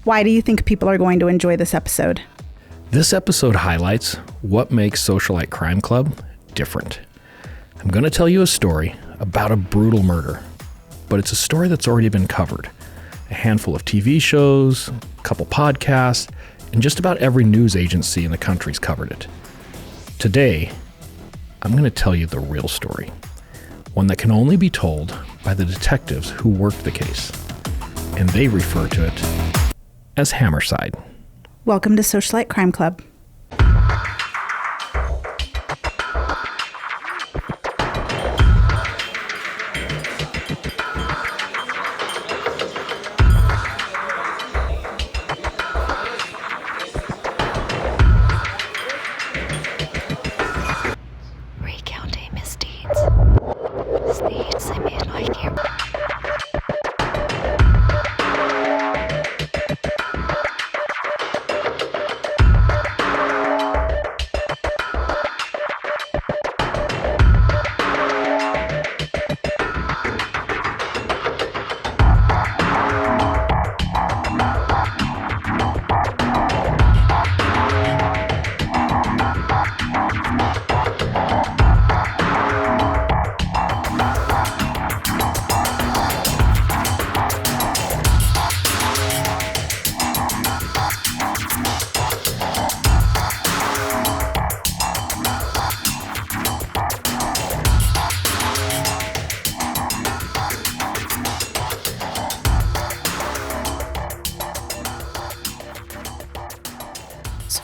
Why do you think people are going to enjoy this episode? This episode highlights what makes Socialite Crime Club different. I'm going to tell you a story about a brutal murder, but it's a story that's already been covered. A handful of TV shows, a couple podcasts, and just about every news agency in the country's covered it. Today, I'm going to tell you the real story, one that can only be told by the detectives who worked the case, and they refer to it as Hammercide. Welcome to Socialite Crime Club.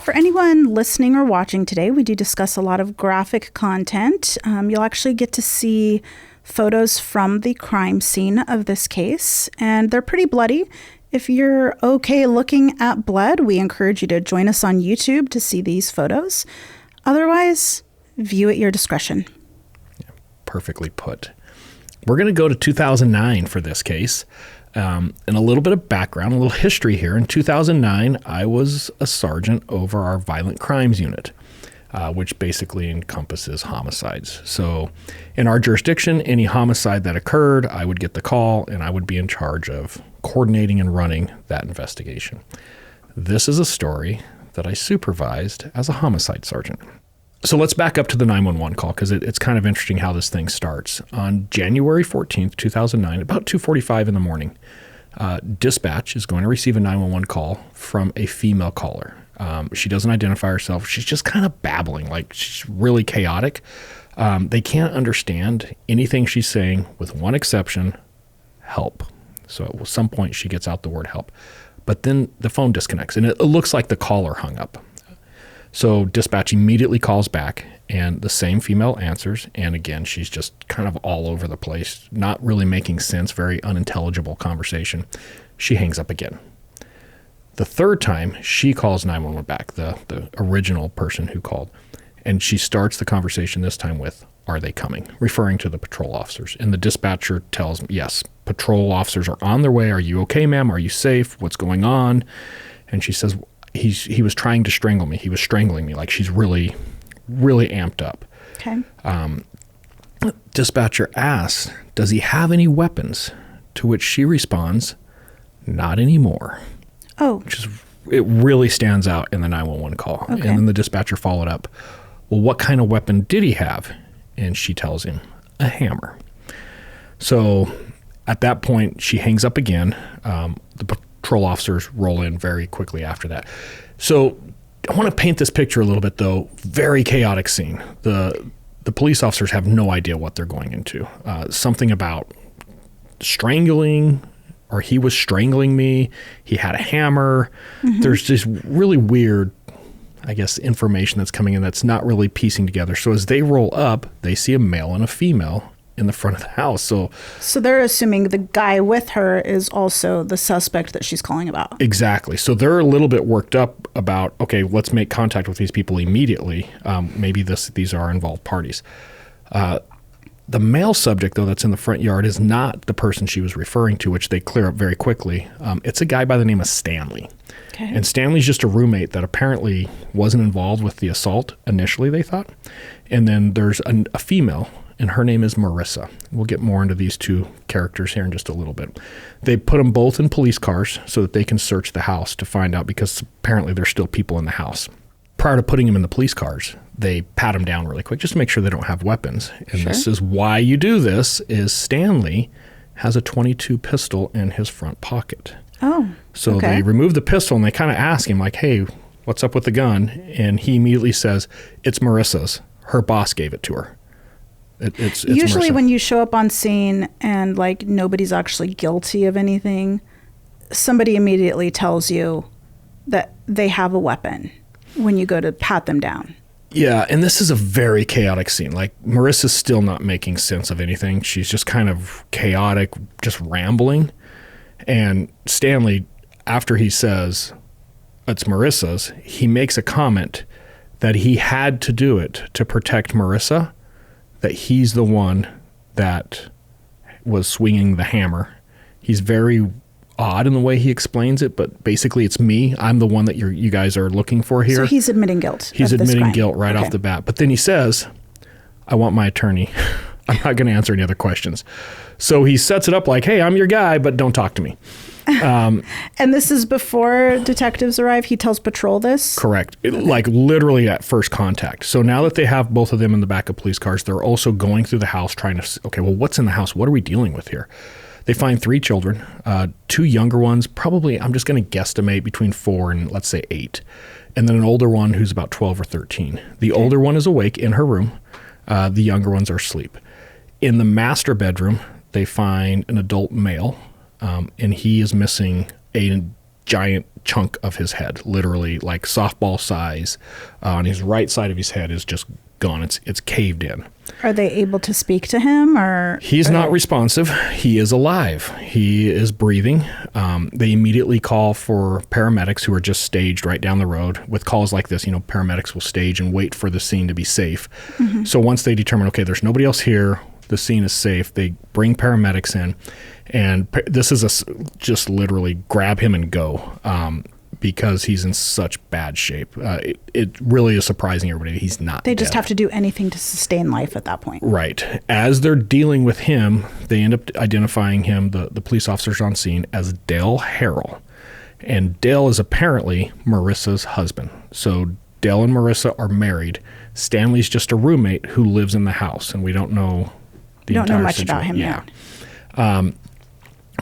For anyone listening or watching today, we do discuss a lot of graphic content. You'll actually get to see photos from the crime scene of this case, and they're pretty bloody. If you're okay looking at blood, we encourage you to join us on YouTube to see these photos. Otherwise, view at your discretion. Yeah, perfectly put. We're going to go to 2009 for this case. And a little bit of background, a little history here. In 2009, I was a sergeant over our violent crimes unit, which basically encompasses homicides. So in our jurisdiction, any homicide that occurred, I would get the call and I would be in charge of coordinating and running that investigation. This is a story that I supervised as a homicide sergeant. So let's back up to the 911 call because it's kind of interesting how this thing starts. On January 14th, 2009, about 2:45 in the morning, dispatch is going to receive a 911 call from a female caller. She doesn't identify herself. She's just kind of babbling, like she's really chaotic. They can't understand anything she's saying with one exception, help. So at some point she gets out the word help. But then the phone disconnects and it looks like the caller hung up. So dispatch immediately calls back and the same female answers. And again, she's just kind of all over the place, not really making sense, very unintelligible conversation. She hangs up again. The third time she calls 911 back, the original person who called, and she starts the conversation this time with, "Are they coming?" referring to the patrol officers. And the dispatcher tells me, "Yes, patrol officers are on their way. Are you okay, ma'am? Are you safe? What's going on?" And she says, he was trying to strangle me. He was strangling me. Like she's really, really amped up. Okay. Dispatcher asks, "Does he have any weapons?" To which she responds, "Not anymore." Oh. It really stands out in the 911 call. Okay. And then the dispatcher followed up, "Well, what kind of weapon did he have?" And she tells him, "A hammer." So at that point, she hangs up again. The patrol officers roll in very quickly after that. So I want to paint this picture a little bit, though. Very chaotic scene. The police officers have no idea what they're going into. Something about strangling, or he was strangling me. He had a hammer. Mm-hmm. There's this really weird, I guess, information that's coming in that's not really piecing together. So as they roll up, they see a male and a female in the front of the house. So they're assuming the guy with her is also the suspect that she's calling about. Exactly. So they're a little bit worked up about, okay, let's make contact with these people immediately. Maybe these are involved parties. The male subject, though, that's in the front yard is not the person she was referring to, which they clear up very quickly. It's a guy by the name of Stanley. Okay. And Stanley's just a roommate that apparently wasn't involved with the assault initially, they thought. And then there's a female, and her name is Marissa. We'll get more into these two characters here in just a little bit. They put them both in police cars so that they can search the house to find out, because apparently there's still people in the house. Prior to putting them in the police cars, they pat them down really quick just to make sure they don't have weapons. And This is why you do this, is Stanley has a .22 pistol in his front pocket. Oh, So they remove the pistol and they kind of ask him like, hey, what's up with the gun? And he immediately says, it's Marissa's. Her boss gave it to her. It's usually Marissa. when you show up on scene and like nobody's actually guilty of anything, somebody immediately tells you that they have a weapon when you go to pat them down. Yeah, and this is a very chaotic scene. Like, Marissa's still not making sense of anything. She's just kind of chaotic, just rambling. And Stanley, after he says it's Marissa's, he makes a comment that he had to do it to protect Marissa, that he's the one that was swinging the hammer. He's very odd in the way he explains it, but basically it's me. I'm the one that you guys are looking for here. So he's admitting guilt. He's of this admitting crime. guilt right off the bat. But then he says, I want my attorney. I'm not going to answer any other questions. So he sets it up like, hey, I'm your guy, but don't talk to me. And this is before detectives arrive. He tells patrol this? Correct. Like literally at first contact. So now that they have both of them in the back of police cars, they're also going through the house trying to, okay, well, what's in the house? What are we dealing with here? They find 3 children, 2 younger ones, probably, I'm just going to guesstimate between 4 and let's say 8. And then an older one who's about 12 or 13. The older one is awake in her room. The younger ones are asleep. In the master bedroom, they find an adult male, and he is missing a giant chunk of his head, literally like softball size. On his right side of his head is just gone. It's caved in. Are they able to speak to him, or? He's not responsive. He is alive. He is breathing. They immediately call for paramedics, who are just staged right down the road. With calls like this, paramedics will stage and wait for the scene to be safe. Mm-hmm. So once they determine, okay, there's nobody else here, the scene is safe, they bring paramedics in. And this is just literally grab him and go, because he's in such bad shape. It really is surprising everybody he's not They just dead. have to do anything to sustain life at that point. Right. As they're dealing with him, they end up identifying him, the police officers on scene, as Dale Harrell. And Dale is apparently Marissa's husband. So Dale and Marissa are married. Stanley's just a roommate who lives in the house, and we don't know the entire know much situation. about him yet.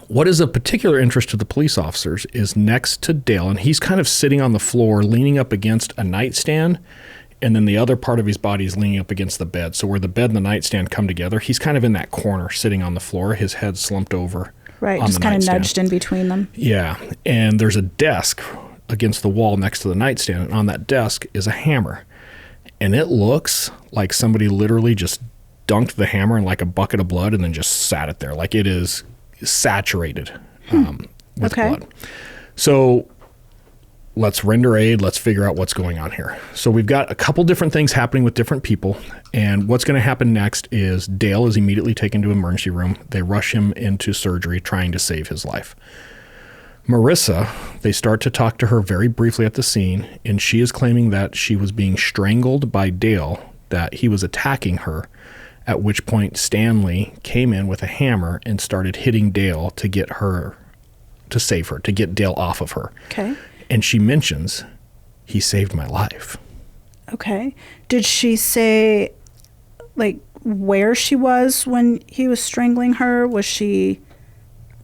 What is of particular interest to the police officers is next to Dale, and he's kind of sitting on the floor, leaning up against a nightstand, and then the other part of his body is leaning up against the bed. So where the bed and the nightstand come together, he's kind of in that corner, sitting on the floor, his head slumped over. Right, on just the kind of nightstand. nudged in between them. Yeah, and there's a desk against the wall next to the nightstand, and on that desk is a hammer. And it looks like somebody literally just dunked the hammer in like a bucket of blood and then just sat it there. Like it is saturated with blood. So let's render aid. Let's figure out what's going on here. So we've got a couple different things happening with different people. And what's going to happen next is Dale is immediately taken to emergency room. They rush him into surgery trying to save his life. Marissa, they start to talk to her very briefly at the scene, and she is claiming that she was being strangled by Dale, that he was attacking her, at which point Stanley came in with a hammer and started hitting Dale to get her, to save her, to get Dale off of her. Okay. And she mentions, he saved my life. Okay. Did she say, like, where she was when he was strangling her? Was she...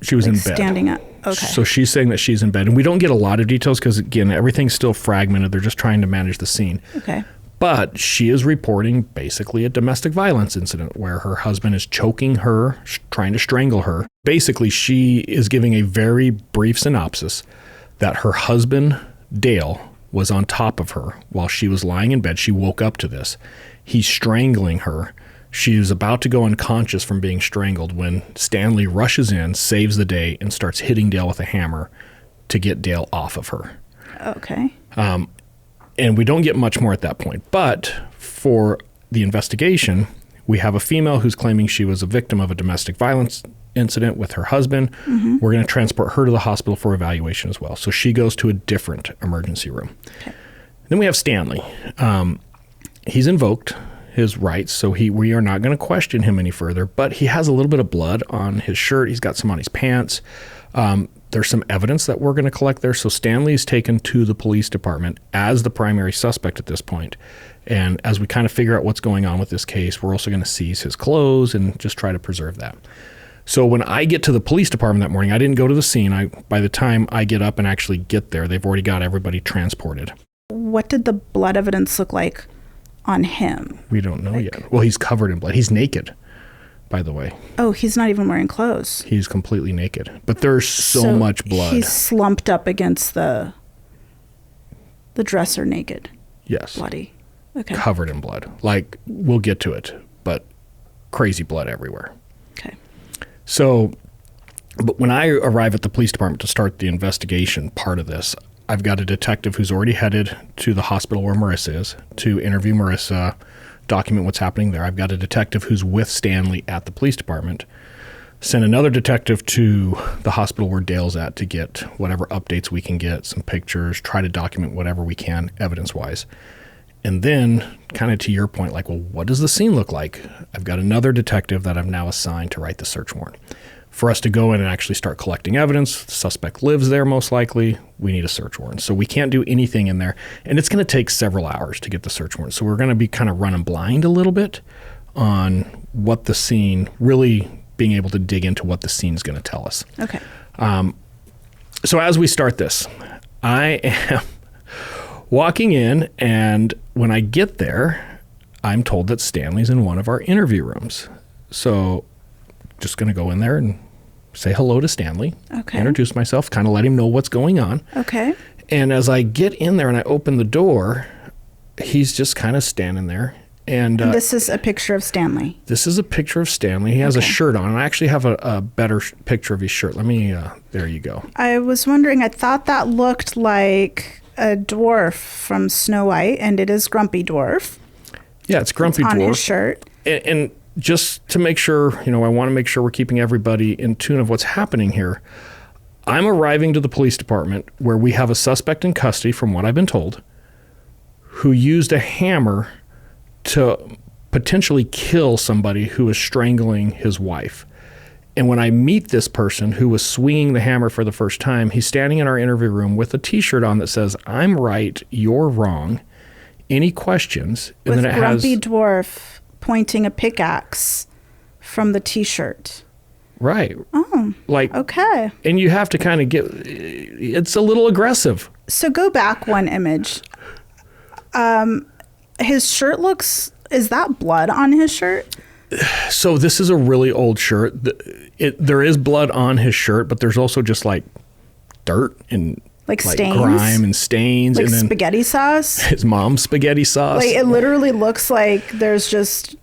She was in bed. Standing up. Okay. So she's saying that she's in bed. And we don't get a lot of details because, again, everything's still fragmented. They're just trying to manage the scene. Okay. But she is reporting basically a domestic violence incident where her husband is choking her, trying to strangle her. Basically, she is giving a very brief synopsis that her husband, Dale, was on top of her while she was lying in bed. She woke up to this. He's strangling her. She was about to go unconscious from being strangled when Stanley rushes in, saves the day, and starts hitting Dale with a hammer to get Dale off of her. Okay. And we don't get much more at that point. But for the investigation, We have a female who's claiming she was a victim of a domestic violence incident with her husband. We're going to transport her to the hospital for evaluation as well. So she goes to a different emergency room. Okay. Then we have Stanley. He's invoked his rights, so we are not going to question him any further, but he has a little bit of blood on his shirt. He's got some on his pants. There's some evidence that we're going to collect there. So Stanley is taken to the police department as the primary suspect at this point. And as we kind of figure out what's going on with this case, we're also going to seize his clothes and just try to preserve that. So when I get to the police department that morning, I didn't go to the scene. By the time I get up and actually get there, they've already got everybody transported. What did the blood evidence look like on him? We don't know yet. Well, he's covered in blood. He's naked, by the way. Oh, he's not even wearing clothes. He's completely naked. But there's so much blood. He's slumped up against the dresser naked. Yes. Bloody. Okay. Covered in blood. Like, we'll get to it, but crazy blood everywhere. Okay. So, but when I arrive at the police department to start the investigation part of this, I've got a detective who's already headed to the hospital where Marissa is to interview Marissa, document what's happening there. I've got a detective who's with Stanley at the police department. Send another detective to the hospital where Dale's at to get whatever updates we can get, some pictures, try to document whatever we can evidence-wise. And then, kind of to your point, like, well, what does the scene look like? I've got another detective that I've now assigned to write the search warrant. For us to go in and actually start collecting evidence, the suspect lives there most likely, we need a search warrant. So we can't do anything in there. And it's going to take several hours to get the search warrant. So we're going to be kind of running blind a little bit on what the scene, really being able to dig into what the scene is going to tell us. Okay. So as we start this, I am walking in, and when I get there, I'm told that Stanley's in one of our interview rooms. So just going to go in there and say hello to Stanley, introduce myself, kind of let him know what's going on. Okay. And as I get in there and I open the door, he's just kind of standing there. And this is a picture of Stanley. This is a picture of Stanley. He has a shirt on. And I actually have a better picture of his shirt. Let me, there you go. I was wondering, I thought that looked like a dwarf from Snow White, and it is Grumpy Dwarf. Yeah, it's Grumpy Dwarf. On his shirt. And just to make sure, I want to make sure we're keeping everybody in tune of what's happening here. I'm arriving to the police department where we have a suspect in custody, from what I've been told, who used a hammer to potentially kill somebody who was strangling his wife. And when I meet this person who was swinging the hammer for the first time, he's standing in our interview room with a T-shirt on that says, "I'm right, you're wrong. Any questions?" And with then it Grumpy has Dwarf pointing a pickaxe from the T-shirt. Right. Oh. Like, okay. And you have to kind of it's a little aggressive. So go back one image. His shirt is that blood on his shirt? So this is a really old shirt. There is blood on his shirt, but there's also just like dirt and like stains, grime and stains, like and then spaghetti sauce. His mom's spaghetti sauce. Like it literally looks like there's just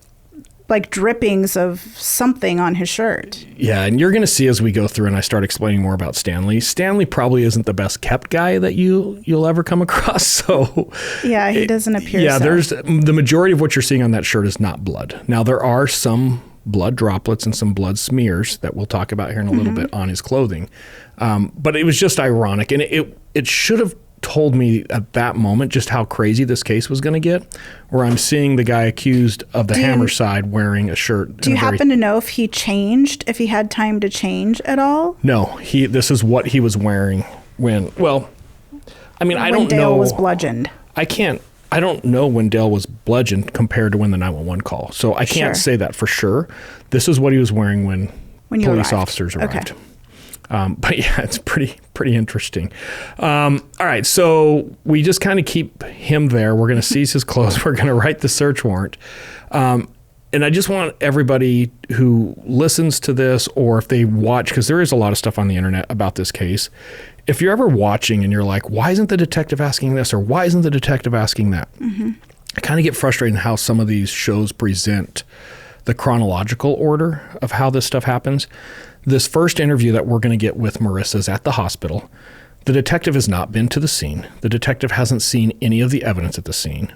like drippings of something on his shirt. Yeah, and you're going to see as we go through and I start explaining more about Stanley. Stanley probably isn't the best kept guy that you'll ever come across. So yeah, he doesn't appear. Yeah, so. There's the majority of what you're seeing on that shirt is not blood. Now there are some blood droplets and some blood smears that we'll talk about here in a little bit on his clothing. But it was just ironic, and it should have told me at that moment just how crazy this case was going to get, where I'm seeing the guy accused of the Hammercide wearing a shirt. Do you happen to know if he changed, if he had time to change at all? No, this is what he was wearing when I don't know. When Dale was bludgeoned. I don't know when Dale was bludgeoned compared to when the 911 call. So I can't say that for sure. This is what he was wearing when police officers arrived. Okay. But yeah, it's pretty interesting. All right, so we just kind of keep him there. We're going to seize his clothes. We're going to write the search warrant. And I just want everybody who listens to this, or if they watch, because there is a lot of stuff on the internet about this case. If you're ever watching and you're like, why isn't the detective asking this, or why isn't the detective asking that? I kind of get frustrated in how some of these shows present the chronological order of how this stuff happens. This first interview that we're going to get with Marissa is at the hospital. The detective has not been to the scene. The detective hasn't seen any of the evidence at the scene.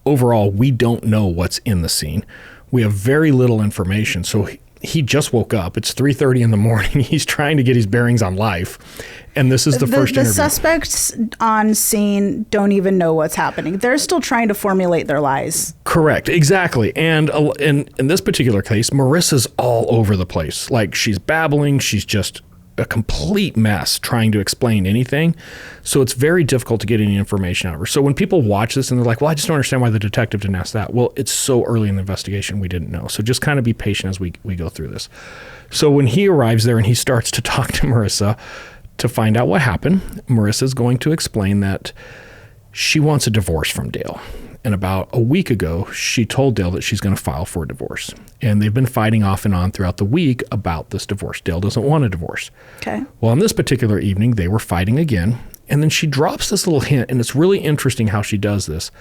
Overall, we don't know what's in the scene. We have very little information. So he just woke up. It's 3:30 in the morning. He's trying to get his bearings on life. And this is the first interview. The suspects on scene don't even know what's happening. They're still trying to formulate their lies. Correct. Exactly. And in this particular case, Marissa's all over the place. Like, she's babbling. She's just a complete mess trying to explain anything. So it's very difficult to get any information out of her. So when people watch this and they're like, well, I just don't understand why the detective didn't ask that. Well, it's so early in the investigation, we didn't know. So just kind of be patient as we go through this. So when he arrives there and he starts to talk to Marissa to find out what happened, Marissa's going to explain that she wants a divorce from Dale. And about a week ago, she told Dale that she's going to file for a divorce. And they've been fighting off and on throughout the week about this divorce. Dale doesn't want a divorce. Okay. Well, on this particular evening, they were fighting again. And then she drops this little hint, and it's really interesting how she does this,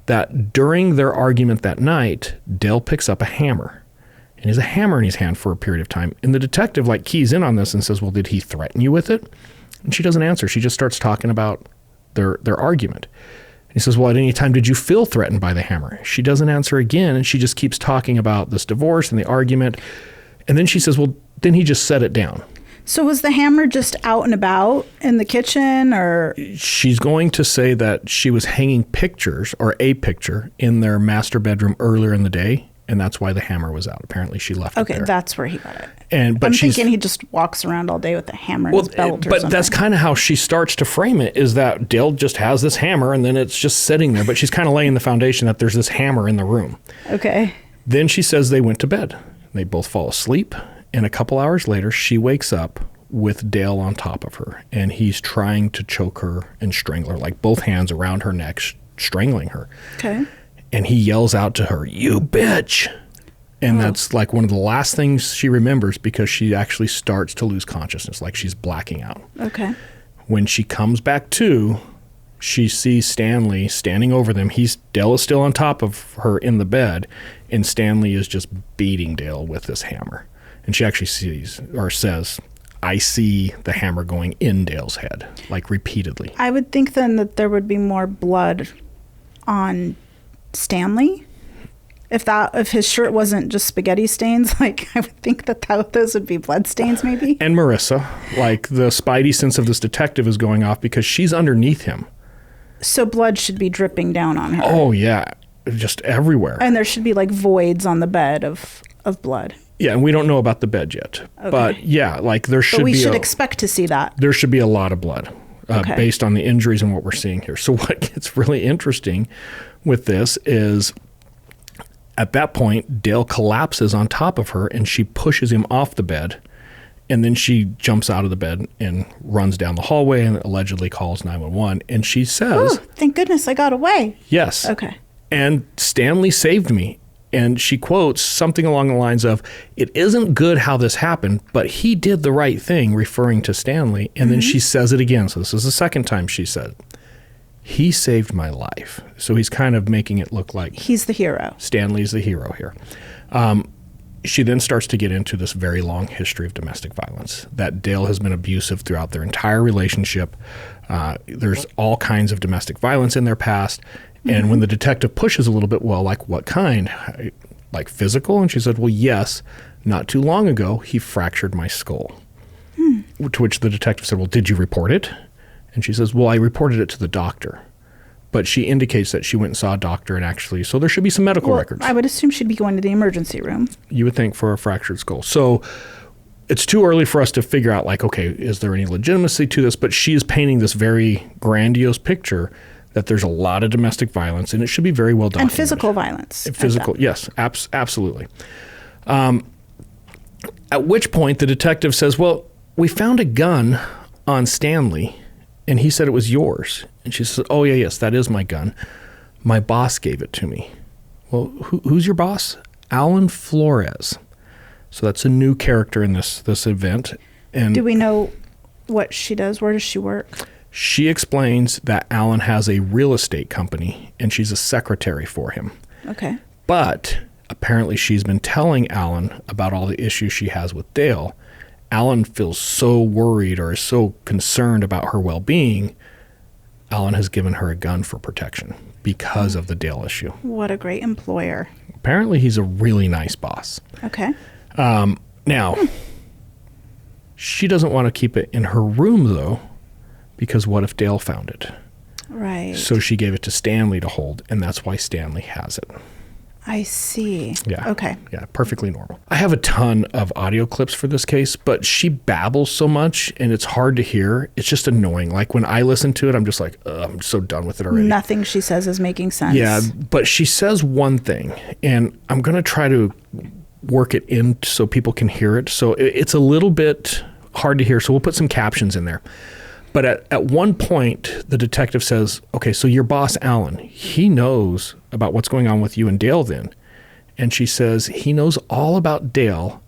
that during their argument that night, Dale picks up a hammer. And he has a hammer in his hand for a period of time. And the detective keys in on this and says, well, did he threaten you with it? And she doesn't answer. She just starts talking about their argument. He says, well, at any time did you feel threatened by the hammer? She doesn't answer again, and she just keeps talking about this divorce and the argument. And then she says, well, then he just set it down. So was the hammer just out and about in the kitchen, or? She's going to say that she was hanging pictures, or a picture, in their master bedroom earlier in the day, and that's why the hammer was out. Apparently she left it there. Okay, that's where he got it. But I'm thinking he just walks around all day with a hammer in his belt or but something. that's kind of how she starts to frame it, is that Dale just has this hammer and then it's just sitting there. But she's kind of laying the foundation that there's this hammer in the room. Okay. Then she says they went to bed. They both fall asleep. And a couple hours later, she wakes up with Dale on top of her. And he's trying to choke her and strangle her, like both hands around her neck, strangling her. Okay. And he yells out to her, "You bitch." And that's like one of the last things she remembers, because she actually starts to lose consciousness, like she's blacking out. Okay. When she comes back to, she sees Stanley standing over them. Dale is still on top of her in the bed, and Stanley is just beating Dale with this hammer. And she actually says, I see the hammer going in Dale's head, like repeatedly. I would think then that there would be more blood on Stanley. If his shirt wasn't just spaghetti stains, I would think that those would be blood stains maybe. And Marissa, the spidey sense of this detective is going off because she's underneath him. So blood should be dripping down on her. Oh, yeah. Just everywhere. And there should be voids on the bed of blood. Yeah, and we don't know about the bed yet. Okay. But yeah, there should be. But we should expect to see that. There should be a lot of blood based on the injuries and what we're seeing here. So what gets really interesting with this is, at that point, Dale collapses on top of her and she pushes him off the bed. And then she jumps out of the bed and runs down the hallway and allegedly calls 911. And she says, "Oh, thank goodness I got away." Yes. Okay. And Stanley saved me. And she quotes something along the lines of, "It isn't good how this happened, but he did the right thing," referring to Stanley. And then she says it again. So this is the second time she said, "He saved my life." So he's kind of making it look like he's the hero. Stanley's the hero here. She then starts to get into this very long history of domestic violence, that Dale has been abusive throughout their entire relationship. There's all kinds of domestic violence in their past. And when the detective pushes a little bit, well, what kind? Like physical? And she said, well, yes, not too long ago, he fractured my skull. To which the detective said, well, did you report it? And she says, well, I reported it to the doctor. But she indicates that she went and saw a doctor and actually, so there should be some medical records. I would assume she'd be going to the emergency room. You would think, for a fractured skull. So it's too early for us to figure out, okay, is there any legitimacy to this? But she is painting this very grandiose picture that there's a lot of domestic violence, and it should be very well documented. And physical violence. Physical, yes, absolutely. At which point the detective says, well, we found a gun on Stanley, and he said it was yours. And she says, oh, yeah, yes, that is my gun. My boss gave it to me. Well, who's your boss? Alan Flores. So that's a new character in this event. And do we know what she does? Where does she work? She explains that Alan has a real estate company, and she's a secretary for him. Okay. But apparently she's been telling Alan about all the issues she has with Dale. Alan feels so worried or is so concerned about her well-being, Alan has given her a gun for protection because of the Dale issue. What a great employer. Apparently, he's a really nice boss. Okay. Now, she doesn't want to keep it in her room, though, because what if Dale found it? Right. So she gave it to Stanley to hold, and that's why Stanley has it. I see. Yeah. Okay. Yeah, perfectly normal. I have a ton of audio clips for this case, but she babbles so much and it's hard to hear. It's just annoying. Like when I listen to it, I'm just like, I'm so done with it already. Nothing she says is making sense. Yeah, but she says one thing, and I'm going to try to work it in so people can hear it. So it's a little bit hard to hear, so we'll put some captions in there. But at one point, the detective says, okay, so your boss, Alan, he knows about what's going on with you and Dale then. And she says, he knows all about Dale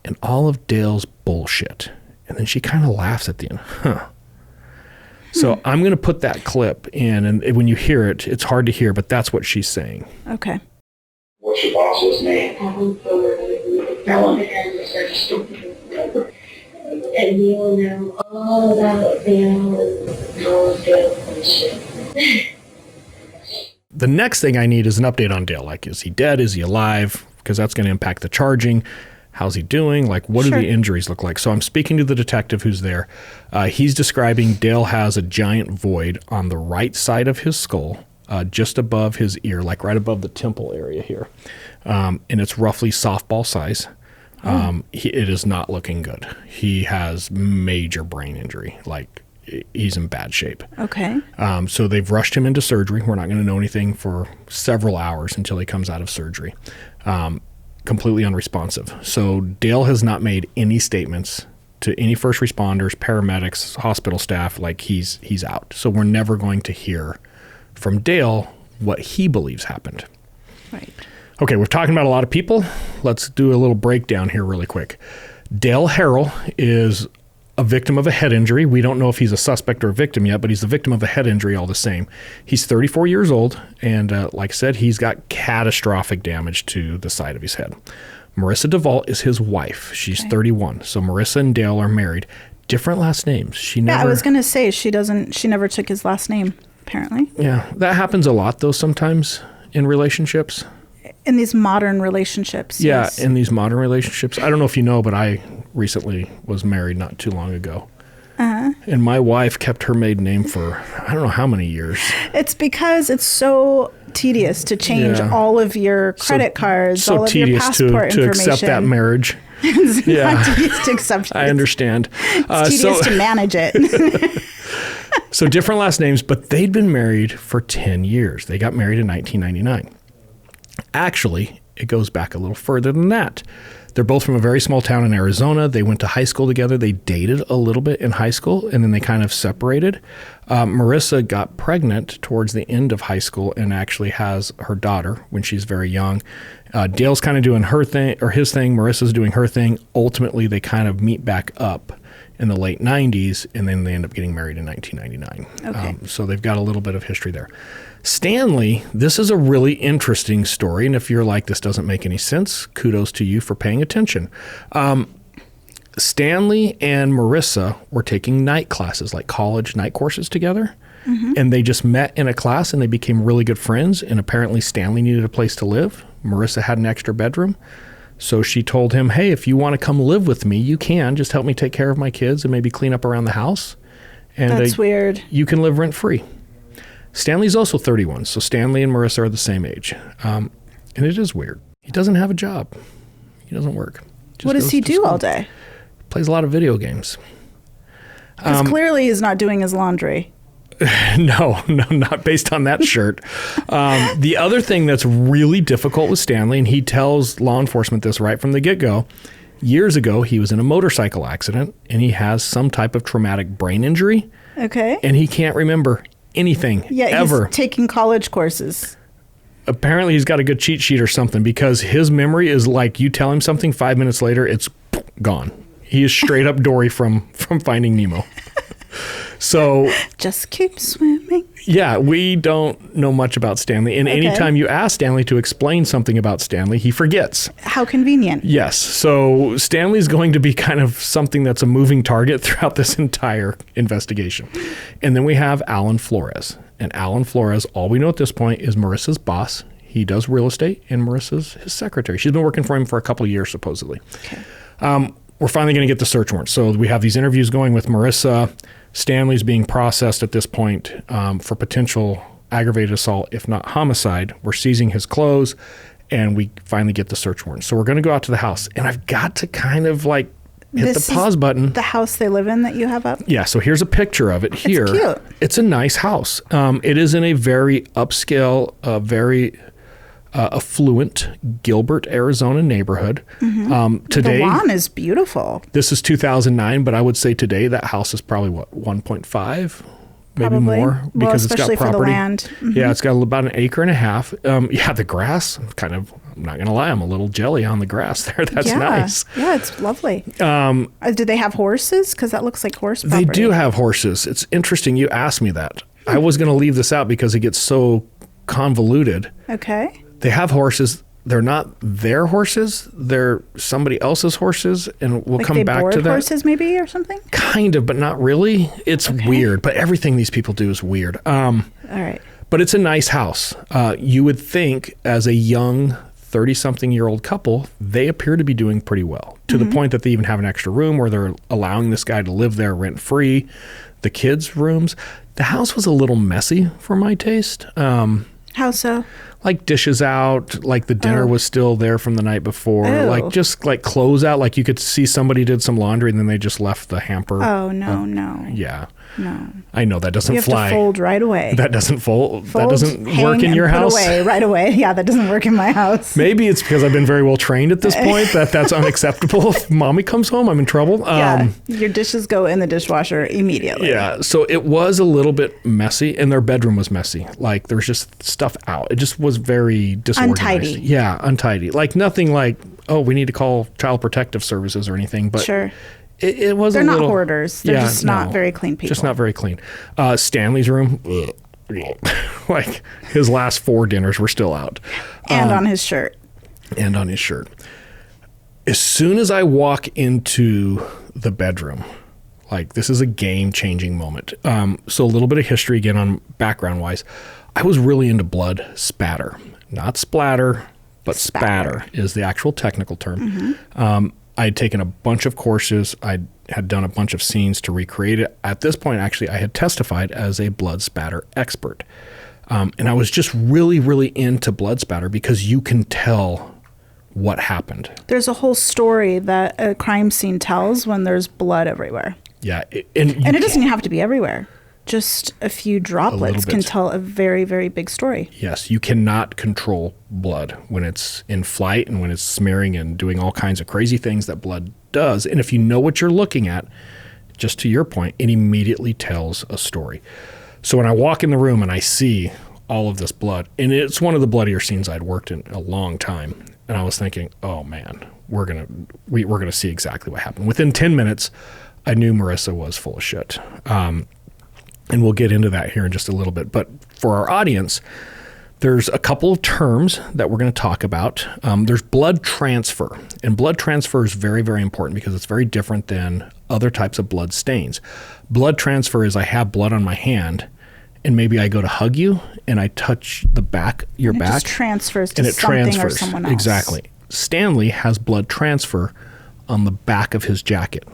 and all of Dale's bullshit. And then she kind of laughs at the end. So I'm going to put that clip in, and when you hear it, it's hard to hear, but that's what she's saying. Okay. What's your boss's name? Alan. And you'll know all about Dale and all of Dale and shit. The next thing I need is an update on Dale. Like, is he dead? Is he alive? Because that's going to impact the charging. How's he doing? Like, what do the injuries look like? So I'm speaking to the detective who's there. He's describing Dale has a giant void on the right side of his skull, just above his ear, like right above the temple area here. And it's roughly softball size. It is not looking good. He has major brain injury. Like, he's in bad shape. Okay. So they've rushed him into surgery. We're not going to know anything for several hours until he comes out of surgery. Completely unresponsive. So Dale has not made any statements to any first responders, paramedics, hospital staff. Like, he's out. So we're never going to hear from Dale what he believes happened. Right. Okay, we're talking about a lot of people. Let's do a little breakdown here really quick. Dale Harrell is a victim of a head injury. We don't know if he's a suspect or a victim yet, but he's the victim of a head injury all the same. He's 34 years old, and like I said, he's got catastrophic damage to the side of his head. Marissa Devault is his wife. She's 31. So Marissa and Dale are married. Different last names. Yeah, I was going to say she never took his last name, apparently. Yeah, that happens a lot, though, sometimes in relationships. In these modern relationships. Yeah, yes. In these modern relationships. I don't know if you know, but I recently was married not too long ago. Uh-huh. And my wife kept her maiden name for I don't know how many years. It's because it's so tedious to change all of your credit cards, all of your passport information. to accept that marriage. It's not tedious to accept it. I understand. It's tedious to manage it. So different last names, but they'd been married for 10 years. They got married in 1999. Actually, it goes back a little further than that. They're both from a very small town in Arizona. They went to high school together. They dated a little bit in high school, and then they kind of separated. Marissa got pregnant towards the end of high school and actually has her daughter when she's very young. Dale's kind of doing her thing, or his thing. Marissa's doing her thing. Ultimately, they kind of meet back up in the late 90s, and then they end up getting married in 1999. Okay. So they've got a little bit of history there. Stanley, this is a really interesting story, and if you're like, this doesn't make any sense, kudos to you for paying attention. Stanley and Marissa were taking night classes, like college night courses together, and they just met in a class, and they became really good friends, and apparently Stanley needed a place to live. Marissa had an extra bedroom, so she told him, hey, if you want to come live with me, you can. Just help me take care of my kids and maybe clean up around the house. And that's weird. You can live rent-free. Stanley's also 31, so Stanley and Marissa are the same age. And it is weird. He doesn't have a job. He doesn't work. What does he do all day? Plays a lot of video games. Because clearly he's not doing his laundry. No, not based on that shirt. The other thing that's really difficult with Stanley, and he tells law enforcement this right from the get-go, years ago he was in a motorcycle accident, and he has some type of traumatic brain injury. Okay. And he can't remember anything ever. He's taking college courses. Apparently he's got a good cheat sheet or something, because his memory is like you tell him something 5 minutes later, it's gone. He is straight up Dory from Finding Nemo. So just keep swimming. Yeah, we don't know much about Stanley. And anytime you ask Stanley to explain something about Stanley, he forgets. How convenient. Yes. So Stanley's going to be kind of something that's a moving target throughout this entire investigation. And then we have Alan Flores. And Alan Flores, all we know at this point is Marissa's boss. He does real estate, and Marissa's his secretary. She's been working for him for a couple of years, supposedly. Okay. We're finally going to get the search warrant. So we have these interviews going with Marissa. Stanley's being processed at this point for potential aggravated assault, if not homicide. We're seizing his clothes, and we finally get the search warrant. So we're going to go out to the house, and I've got to kind of like hit the pause button. The house they live in that you have up? Yeah, so here's a picture of it here. It's cute. It's a nice house. It is in a very upscale, very affluent Gilbert, Arizona neighborhood. Today, The lawn is beautiful. this is 2009, but I would say today that house is probably, 1.5? Maybe Probably. more, because it's got especially property. for the land. Yeah, it's got about an acre and a half. The grass, I'm not going to lie, I'm a little jelly on the grass there. That's nice. Yeah, it's lovely. Do they have horses? Because that looks like horse property. They do have horses. It's interesting you asked me that. I was going to leave this out because it gets so convoluted. Okay. They have horses. They're not their horses. They're somebody else's horses, and we'll Like come they back board to that. horses maybe or something? Kind of, but not really. It's weird, but everything these people do is weird. All right. But it's a nice house. You would think as a young 30-something-year-old couple, they appear to be doing pretty well, to the point that they even have an extra room where they're allowing this guy to live there rent-free. The kids' rooms. The house was a little messy for my taste. How so? Like dishes out, like the dinner was still there from the night before, Ew. like just like clothes out, like you could see somebody did some laundry and then they just left the hamper. Oh, no. Yeah. No. I know that doesn't You have fly. to fold right away. That doesn't fold. That Fold, doesn't hang, work in and your put house. away right away. Yeah, that doesn't work in my house. Maybe it's because I've been very well trained at this point that's unacceptable. If mommy comes home, I'm in trouble. Yeah, your dishes go in the dishwasher immediately. Yeah, so it was a little bit messy, and their bedroom was messy. Like there was just stuff out. It just was very disorganized. Untidy. Yeah, untidy. Like nothing like, oh, we need to call Child Protective Services or anything. But Sure. it was They're a not little, hoarders. They're just not no, very clean people. Just not very clean. Stanley's room, like his last 4 dinners were still out. And on his shirt. And on his shirt. As soon as I walk into the bedroom, like this is a game-changing moment. So a little bit of history again on background-wise. I was really into blood spatter. Not splatter, but spatter is the actual technical term. I had taken a bunch of courses. I had done a bunch of scenes to recreate it. At this point, actually, I had testified as a blood spatter expert. And I was just really, really into blood spatter because you can tell what happened. There's a whole story that a crime scene tells when there's blood everywhere. Yeah. And it doesn't even have to be everywhere. Just a few droplets bit. can tell a very, very big story. Yes, you cannot control blood when it's in flight and when it's smearing and doing all kinds of crazy things that blood does. And if you know what you're looking at, just to your point, it immediately tells a story. So when I walk in the room and I see all of this blood, and it's one of the bloodier scenes I'd worked in a long time, and I was thinking, oh man, we're gonna see exactly what happened. Within 10 minutes, I knew Marissa was full of shit. And we'll get into that here in just a little bit. But for our audience, there's a couple of terms that we're going to talk about. There's blood transfer. And blood transfer is very, very important because it's very different than other types of blood stains. Blood transfer is I have blood on my hand, and maybe I go to hug you, and I touch the back, your And it back. just transfers to and it something transfers. or someone else. Exactly. Stanley has blood transfer on the back of his jacket.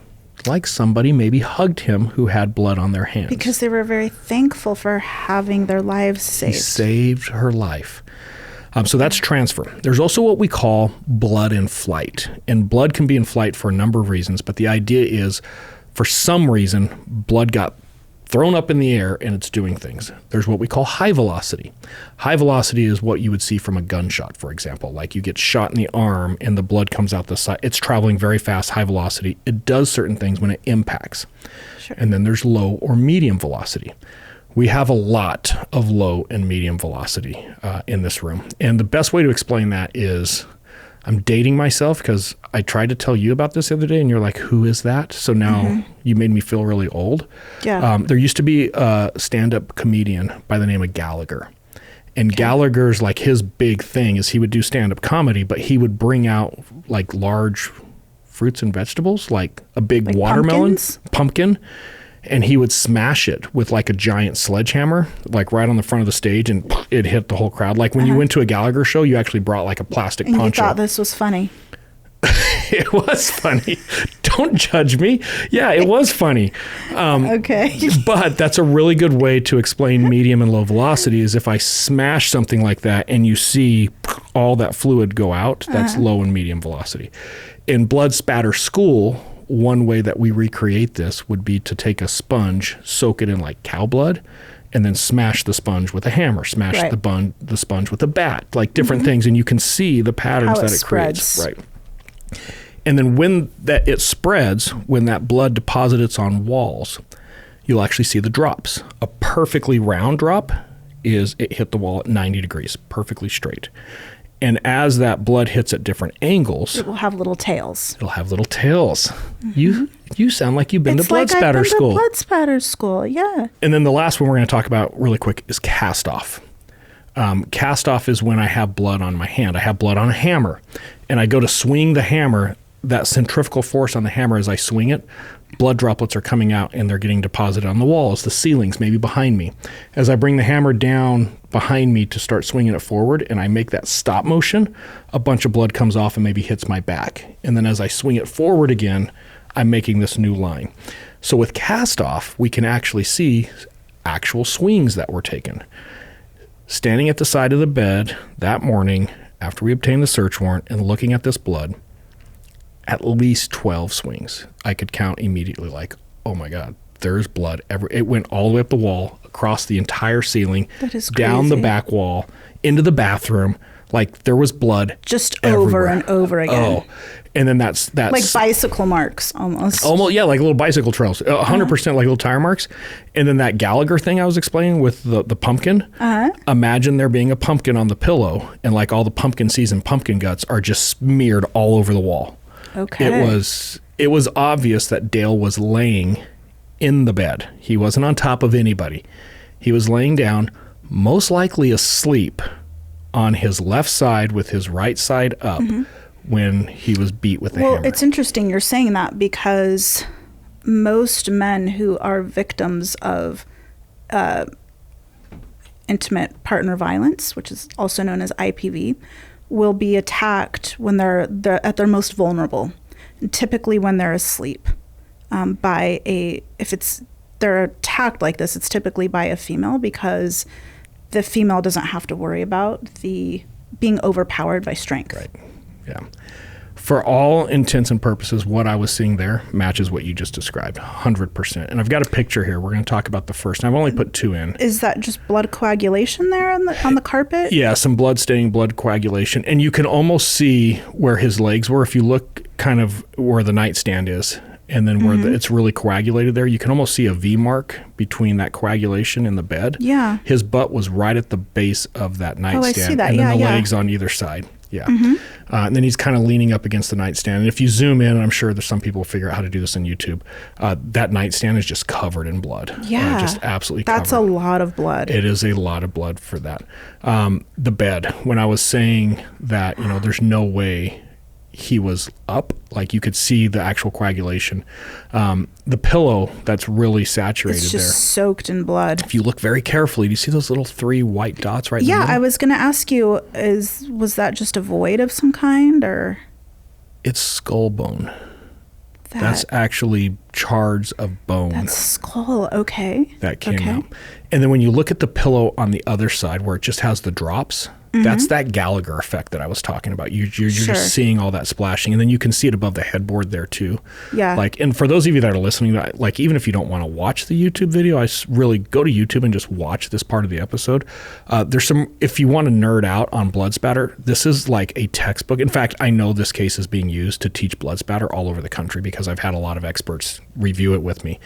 Like somebody maybe hugged him who had blood on their hands. Because they were very thankful for having their lives saved. He saved her life. So that's transfer. There's also what we call blood in flight. And blood can be in flight for a number of reasons, but the idea is for some reason, blood got thrown up in the air and it's doing things. There's what we call high velocity. High velocity is what you would see from a gunshot, for example. Like you get shot in the arm and the blood comes out the side. It's traveling very fast, high velocity. It does certain things when it impacts. Sure. And then there's low or medium velocity. We have a lot of low and medium velocity in this room. And the best way to explain that is, I'm dating myself because I tried to tell you about this the other day and you're like, who is that? So now you made me feel really old. Yeah. There used to be a stand-up comedian by the name of Gallagher. And Gallagher's, like, his big thing is he would do stand-up comedy, but he would bring out like large fruits and vegetables, like a big Like watermelon, pumpkins? pumpkin, and he would smash it with like a giant sledgehammer, like right on the front of the stage, and it hit the whole crowd. Like when you went to a Gallagher show, you actually brought like a plastic And poncho. you thought this was funny. It was funny. Don't judge me. Yeah, it was funny. Okay. But that's a really good way to explain medium and low velocity is if I smash something like that and you see all that fluid go out, that's low and medium velocity. In blood spatter school, one way that we recreate this would be to take a sponge, soak it in like cow blood, and then smash the sponge with a hammer, smash the sponge with a bat, like different things. And you can see the patterns How it that it creates. spreads. Right. And then when that it spreads, when that blood deposits on walls, you'll actually see the drops. A perfectly round drop is it hit the wall at 90 degrees, perfectly straight. And as that blood hits at different angles, It will have little tails. it'll have little tails. You sound like you've been It's to blood like spatter I've been school. to blood spatter school, yeah. And then the last one we're going to talk about really quick is cast off. Cast off is when I have blood on my hand. I have blood on a hammer, and I go to swing the hammer. That centrifugal force on the hammer as I swing it, blood droplets are coming out and they're getting deposited on the walls, the ceilings, maybe behind me. As I bring the hammer down behind me to start swinging it forward and I make that stop motion, a bunch of blood comes off and maybe hits my back. And then as I swing it forward again, I'm making this new line. So with cast off, we can actually see actual swings that were taken. Standing at the side of the bed that morning after we obtained the search warrant and looking at this blood, at least 12 swings. I could count immediately like, oh my God, there's blood. It went all the way up the wall, across the entire ceiling, That is down the crazy. back wall, into the bathroom. Like there was blood Just everywhere. over and over again. Oh, and then that's Like bicycle marks almost. almost, yeah, like little bicycle trails, 100% like little tire marks. And then that Gallagher thing I was explaining with the pumpkin. Imagine there being a pumpkin on the pillow and like all the pumpkin seeds and pumpkin guts are just smeared all over the wall. Okay. It was obvious that Dale was laying in the bed. He wasn't on top of anybody. He was laying down, most likely asleep, on his left side with his right side up when he was beat with the hammer. Well, it's interesting you're saying that because most men who are victims of intimate partner violence, which is also known as IPV, will be attacked when they're at their most vulnerable, and typically when they're asleep. If they're attacked like this, it's typically by a female because the female doesn't have to worry about the being overpowered by strength. Right. Yeah. For all intents and purposes, what I was seeing there matches what you just described, 100%. And I've got a picture here. We're going to talk about the first. And I've only put two in. Is that just blood coagulation there on the carpet? Yeah, some blood staining, blood coagulation. And you can almost see where his legs were. If you look kind of where the nightstand is and then where it's really coagulated there, you can almost see a V mark between that coagulation and the bed. Yeah. His butt was right at the base of that nightstand. Oh, I see that. And then Yeah, the yeah. legs on either side. Yeah. And then he's kind of leaning up against the nightstand. And if you zoom in, and I'm sure there's some people will figure out how to do this on YouTube, that nightstand is just covered in blood. Yeah. Just absolutely That's covered. a lot of blood. It is a lot of blood for that. The bed, when I was saying that, there's no way he was up, like you could see the actual coagulation. The pillow that's really saturated it's just there. soaked in blood. If you look very carefully, do you see those little 3 white dots right in the Yeah, middle? I was going to ask you, was that just a void of some kind or? It's skull bone. That, That's actually shards of bone that's skull. Okay. that came out. And then when you look at the pillow on the other side where it just has the drops, that's that Gallagher effect that I was talking about. You're Sure. just seeing all that splashing. And then you can see it above the headboard there too. Yeah. And for those of you that are listening, like even if you don't want to watch the YouTube video, I really go to YouTube and just watch this part of the episode. There's if you want to nerd out on blood spatter, this is like a textbook. In fact, I know this case is being used to teach blood spatter all over the country because I've had a lot of experts review it with me.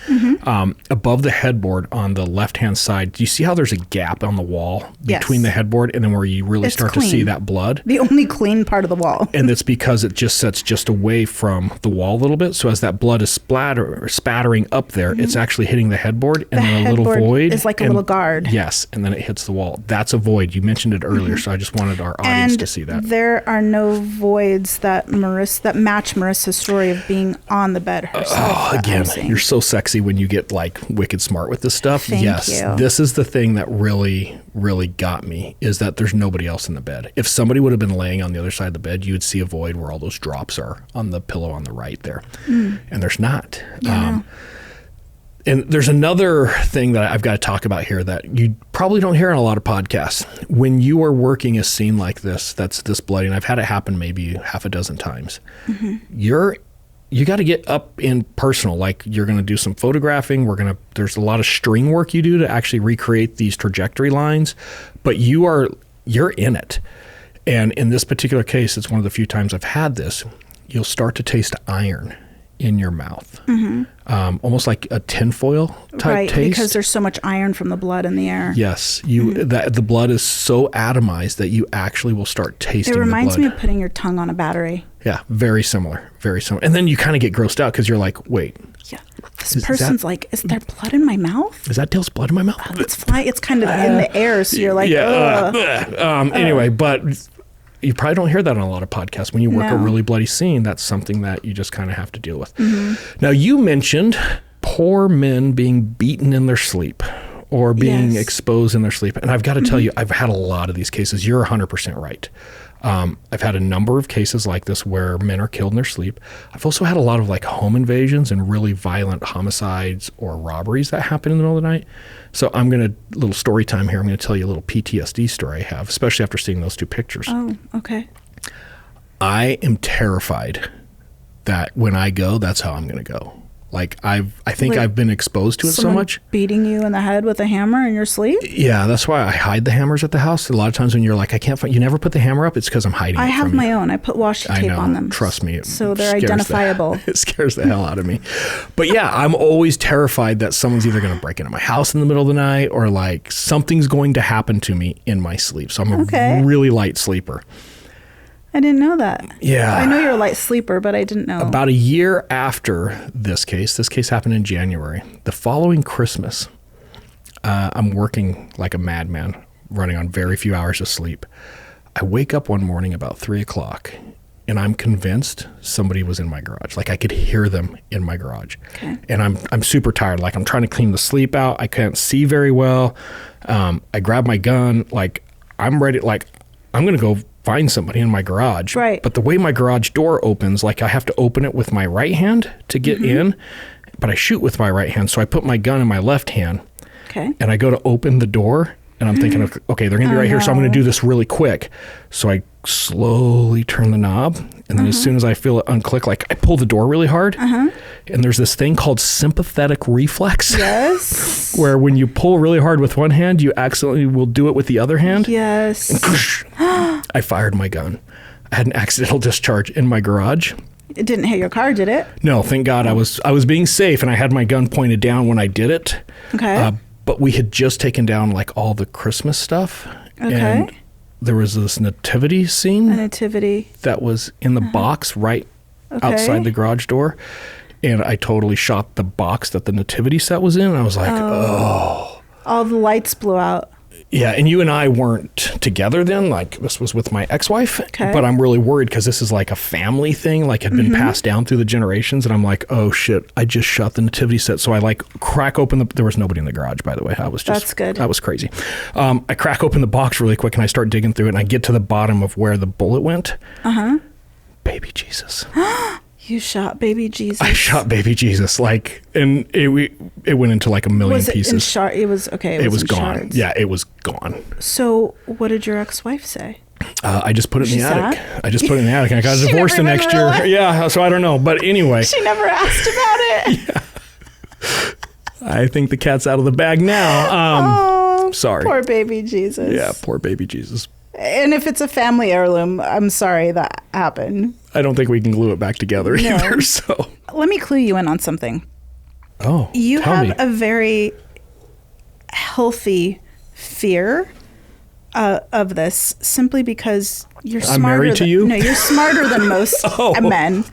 Above the headboard on the left-hand side, do you see how there's a gap on the wall between the headboard and then where you really It's start to see clean. that blood? The only clean part of the wall. And it's because it just sets just away from the wall a little bit. So as that blood is spattering up there, it's actually hitting the headboard and then a little headboard void. is like a little guard. Yes, and then it hits the wall. That's a void. You mentioned it earlier, so I just wanted our audience And to see that. there are no voids that match Marissa's story of being on the bed herself. Again, icing. you're so sexy when you get like wicked smart with this stuff. Thank yes, you. this is the thing that really, really got me, is that there's nobody else in the bed. If somebody would have been laying on the other side of the bed, you would see a void where all those drops are on the pillow on the right there. And there's not. Yeah. And there's another thing that I've got to talk about here that you probably don't hear on a lot of podcasts. When you are working a scene like this, that's this bloody, and I've had it happen maybe half a dozen times, you got to get up in personal. Like, you're going to do some photographing. There's a lot of string work you do to actually recreate these trajectory lines, but you're in it. And in this particular case, it's one of the few times I've had this. You'll start to taste iron in your mouth, almost like a tinfoil type taste. Because there's so much iron from the blood in the air. Yes, the blood is so atomized that you actually will start tasting the blood. It reminds me of putting your tongue on a battery. Yeah, very similar, very similar. And then you kind of get grossed out because you're like, wait. Yeah, this person's like, is there blood in my mouth? Is that Dale's blood in my mouth? It's kind of in the air, so you're like, Anyway, but you probably don't hear that on a lot of podcasts. When you work a really bloody scene, that's something that you just kind of have to deal with. Now, you mentioned poor men being beaten in their sleep or being exposed in their sleep. And I've got to tell you, I've had a lot of these cases. You're 100% right. I've had a number of cases like this where men are killed in their sleep. I've also had a lot of like home invasions and really violent homicides or robberies that happen in the middle of the night. So little story time here. I'm going to tell you a little PTSD story I have, especially after seeing those two pictures. oh, okay. I am terrified that when I go, that's how I'm going to go. Like, I think Wait, I've been exposed to it so Someone much. beating you in the head with a hammer in your sleep? Yeah, that's why I hide the hammers at the house. A lot of times when you're like, I can't find, you never put the hammer up, it's because I'm hiding I it have from my you. own. I put washi I tape know. on them. Trust me. So they're scares identifiable. It scares the hell out of me. But yeah, I'm always terrified that someone's either going to break into my house in the middle of the night or like something's going to happen to me in my sleep. So I'm a really light sleeper. I didn't know that. Yeah. I know you're a light sleeper, but I didn't know. About a year after this case happened in January, the following Christmas, I'm working like a madman, running on very few hours of sleep. I wake up one morning about 3:00 and I'm convinced somebody was in my garage. Like, I could hear them in my garage. Okay. And I'm super tired. Like, I'm trying to clean the sleep out. I can't see very well. I grab my gun. Like, I'm ready. Like, I'm going to go find somebody in my garage. Right. But the way my garage door opens, like, I have to open it with my right hand to get in, but I shoot with my right hand. So I put my gun in my left hand. Okay. And I go to open the door and I'm thinking, okay, they're going to be right here. So I'm going to do this really quick. So I slowly turn the knob. And then as soon as I feel it unclick, like, I pull the door really hard. And there's this thing called sympathetic reflex. Yes. Where when you pull really hard with one hand, you accidentally will do it with the other hand. Yes. I fired my gun. I had an accidental discharge in my garage. It didn't hit your car, did it? No, thank God. I was being safe, and I had my gun pointed down when I did it. Okay. But we had just taken down like all the Christmas stuff. Okay. And there was this nativity scene A nativity. that was in the box right outside the garage door. And I totally shot the box that the nativity set was in. And I was like, oh. All the lights blew out. Yeah, and you and I weren't together then. Like, this was with my ex-wife. Okay. But I'm really worried because this is like a family thing, like, had been passed down through the generations. And I'm like, oh shit, I just shot the nativity set. So I like crack open there was nobody in the garage, by the way. That's good. That was crazy. I crack open the box really quick and I start digging through it and I get to the bottom of where the bullet went. Baby Jesus. You shot baby Jesus. I shot baby Jesus, like, and it went into like a million Was it pieces. in it was okay. It was in gone. shards. Yeah, it was gone. So what did your ex-wife say? I just put it in the attic. sad? I just put it in the attic, and I got She divorced the never next even year. realized? Yeah, so I don't know, but anyway, She never asked about it. I think the cat's out of the bag now. Oh, sorry. Poor baby Jesus. Yeah, poor baby Jesus. And if it's a family heirloom, I'm sorry that happened. I don't think we can glue it back together either. So, Let me clue you in on something. You tell have me. a very healthy fear of this simply because you're I'm smarter married to you? No, you're smarter than most men.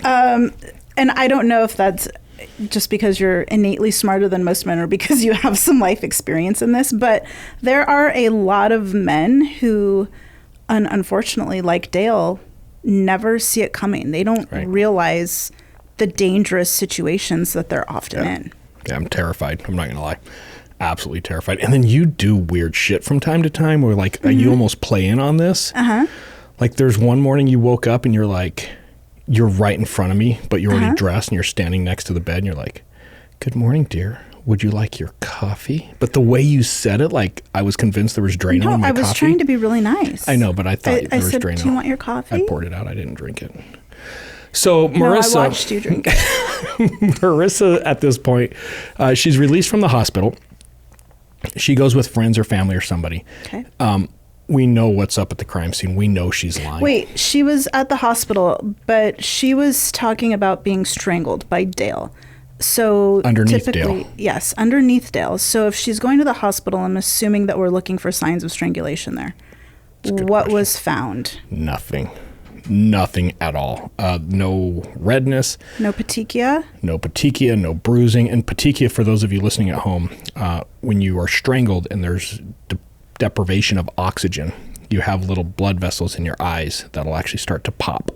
And I don't know if that's just because you're innately smarter than most men or because you have some life experience in this, but there are a lot of men who, unfortunately, like Dale, never see it coming. They don't realize the dangerous situations that they're often in. Yeah, I'm terrified. I'm not going to lie. Absolutely terrified. And then you do weird shit from time to time where like you almost play in on this. Like there's one morning you woke up and you're like, you're right in front of me, but you're already dressed and you're standing next to the bed and you're like, good morning, dear. Would you like your coffee? But the way you said it, like I was convinced there was Drano in my coffee. I was trying to be really nice. I know, but I thought there was Drano. Do you want your coffee? I poured it out. I didn't drink it. So Marissa, I watched you drink it. Marissa, at this point, she's released from the hospital. She goes with friends or family or somebody. Okay. We know what's up at the crime scene. We know she's lying. Wait, she was at the hospital, but she was talking about being strangled by Dale. So underneath typically, Dale. Yes, underneath Dale. So if she's going to the hospital, I'm assuming that we're looking for signs of strangulation there. What question. Was found? Nothing at all. No redness. No petechia? No petechia, no bruising. And petechia, for those of you listening at home, when you are strangled and there's deprivation of oxygen, you have little blood vessels in your eyes that'll actually start to pop.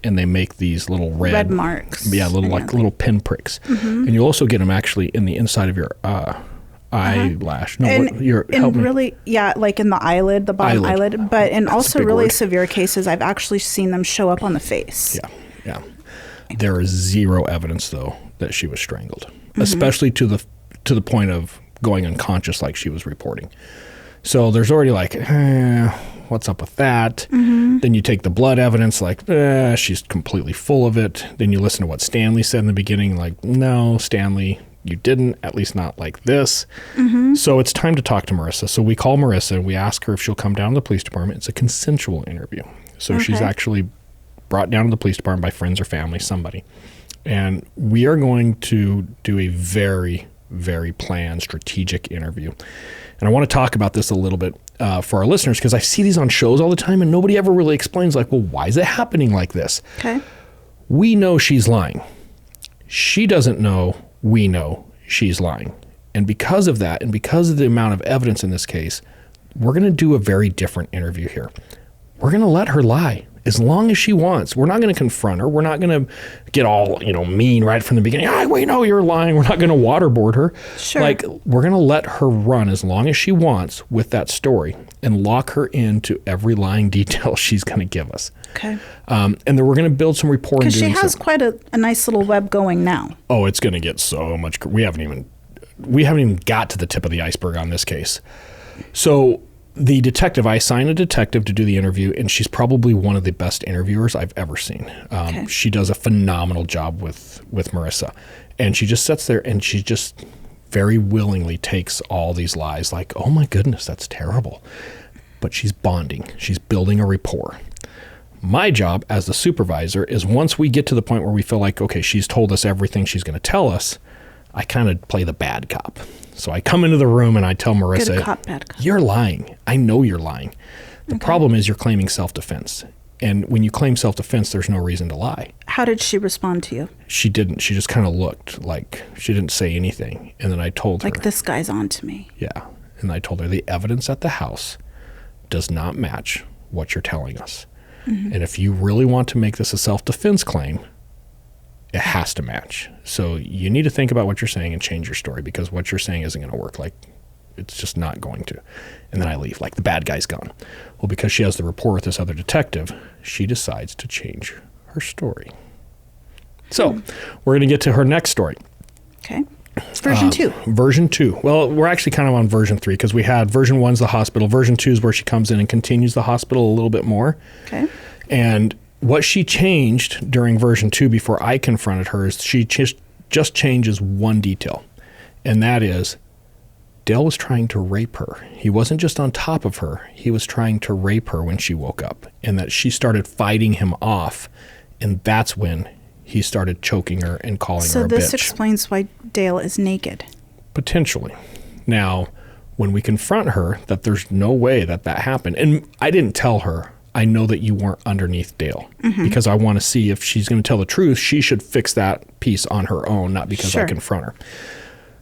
And they make these little red marks. Yeah, little pinpricks. And you'll also get them actually in the inside of your eyelash. No, like in the eyelid, the bottom eyelid. But in also really word. Severe cases, I've actually seen them show up on the face. Yeah. There is zero evidence though that she was strangled, especially to the point of going unconscious like she was reporting. So there's already like, what's up with that? Then you take the blood evidence, like, she's completely full of it. Then you listen to what Stanley said in the beginning, like, no, Stanley, you didn't, at least not like this. So it's time to talk to Marissa. So we call Marissa and we ask her if she'll come down to the police department. It's a consensual interview. So she's actually brought down to the police department by friends or family, somebody. And we are going to do a very, very planned, strategic interview. And I want to talk about this a little bit for our listeners because I see these on shows all the time and nobody ever really explains like, well, why is it happening like this? Okay. We know she's lying. She doesn't know we know she's lying. And because of that, and because of the amount of evidence in this case, we're going to do a very different interview here. We're going to let her lie as long as she wants. We're not going to confront her. We're not going to get all, mean right from the beginning. We know you're lying. We're not going to waterboard her. Sure. Like, we're going to let her run as long as she wants with that story and lock her into every lying detail she's going to give us. Okay. And then we're going to build some rapport. Because she has quite a nice little web going now. Oh, it's going to get so much. We haven't even got to the tip of the iceberg on this case. So the detective, I assigned a detective to do the interview, and she's probably one of the best interviewers I've ever seen. She does a phenomenal job with Marissa. And she just sits there and she just very willingly takes all these lies like, oh my goodness, that's terrible. But she's bonding. She's building a rapport. My job as the supervisor is once we get to the point where we feel like, okay, she's told us everything she's going to tell us, I kind of play the bad cop. So I come into the room and I tell Marissa, Good cop, bad cop. You're lying. I know you're lying. The problem is you're claiming self-defense. And when you claim self-defense, there's no reason to lie. How did she respond to you? She didn't. She just kind of looked like she didn't say anything. And then I told her. Like, this guy's on to me. Yeah. And I told her the evidence at the house does not match what you're telling us. And if you really want to make this a self-defense claim, it has to match. So you need to think about what you're saying and change your story because what you're saying isn't going to work. Like, it's just not going to. And then I leave, like the bad guy's gone. Well, because she has the rapport with this other detective, she decides to change her story. So we're going to get to her next story. Okay. Version 2. Version 2. Well, we're actually kind of on version 3 because we had version 1's the hospital. Version 2 is where she comes in and continues the hospital a little bit more. Okay. And what she changed during version 2 before I confronted her is she just changes one detail. And that is Dale was trying to rape her. He wasn't just on top of her. He was trying to rape her when she woke up. And that she started fighting him off. And that's when he started choking her and calling her a bitch. So this explains why Dale is naked. Potentially. Now, when we confront her that there's no way that happened, and I didn't tell her, I know that you weren't underneath Dale because I want to see if she's going to tell the truth, she should fix that piece on her own, not because I confront her.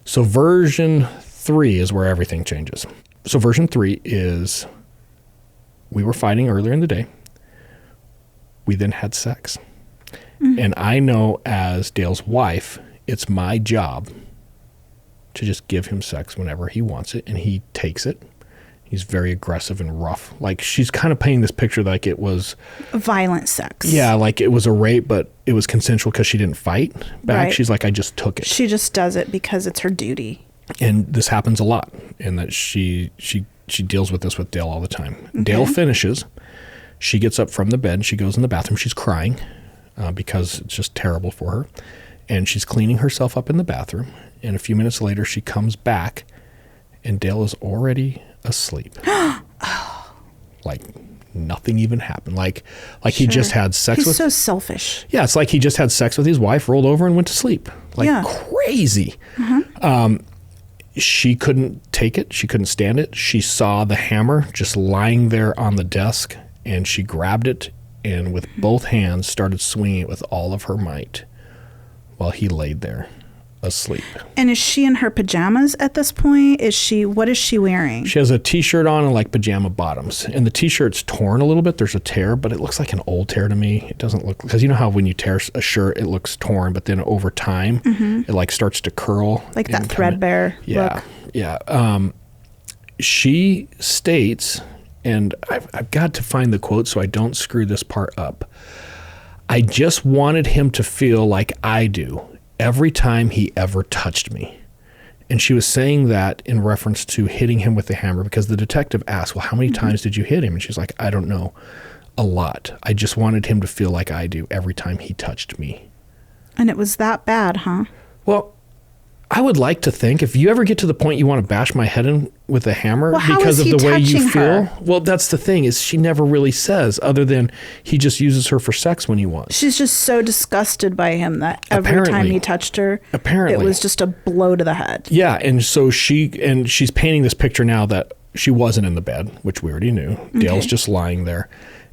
So version 3 is where everything changes. So version 3 is we were fighting earlier in the day. We then had sex. And I know as Dale's wife, it's my job to just give him sex whenever he wants it, and he takes it. He's very aggressive and rough. Like, she's kind of painting this picture like it was violent sex. Yeah, like it was a rape, but it was consensual because she didn't fight back. Right. She's like, I just took it. She just does it because it's her duty. And this happens a lot, and that she deals with this with Dale all the time. Okay. Dale finishes. She gets up from the bed. She goes in the bathroom. She's crying because it's just terrible for her. And she's cleaning herself up in the bathroom. And a few minutes later, she comes back, and Dale is already asleep. Like nothing even happened. Like he just had sex with... He's so selfish. Yeah, it's like he just had sex with his wife, rolled over, and went to sleep. Like crazy. She couldn't take it. She couldn't stand it. She saw the hammer just lying there on the desk, and she grabbed it and with both hands started swinging it with all of her might while he laid there asleep. And is she in her pajamas at this point? What is she wearing? She has a t-shirt on and like pajama bottoms, and the t-shirt's torn a little bit. There's a tear, but it looks like an old tear to me. It doesn't look, because you know how when you tear a shirt, it looks torn, but then over time, it like starts to curl. Like that threadbare look. Yeah. She states, and I've got to find the quote so I don't screw this part up. I just wanted him to feel like I do every time he ever touched me. And she was saying that in reference to hitting him with the hammer, because the detective asked, well, how many times did you hit him? And she's like, I don't know. A lot. I just wanted him to feel like I do every time he touched me. And it was that bad, huh? Well, I would like to think if you ever get to the point you want to bash my head in with a hammer because of the way you feel. Her? Well, that's the thing, is she never really says, other than he just uses her for sex when he wants. She's just so disgusted by him that every time he touched her, it was just a blow to the head. Yeah, and so she's painting this picture now that she wasn't in the bed, which we already knew. Okay. Dale's just lying there.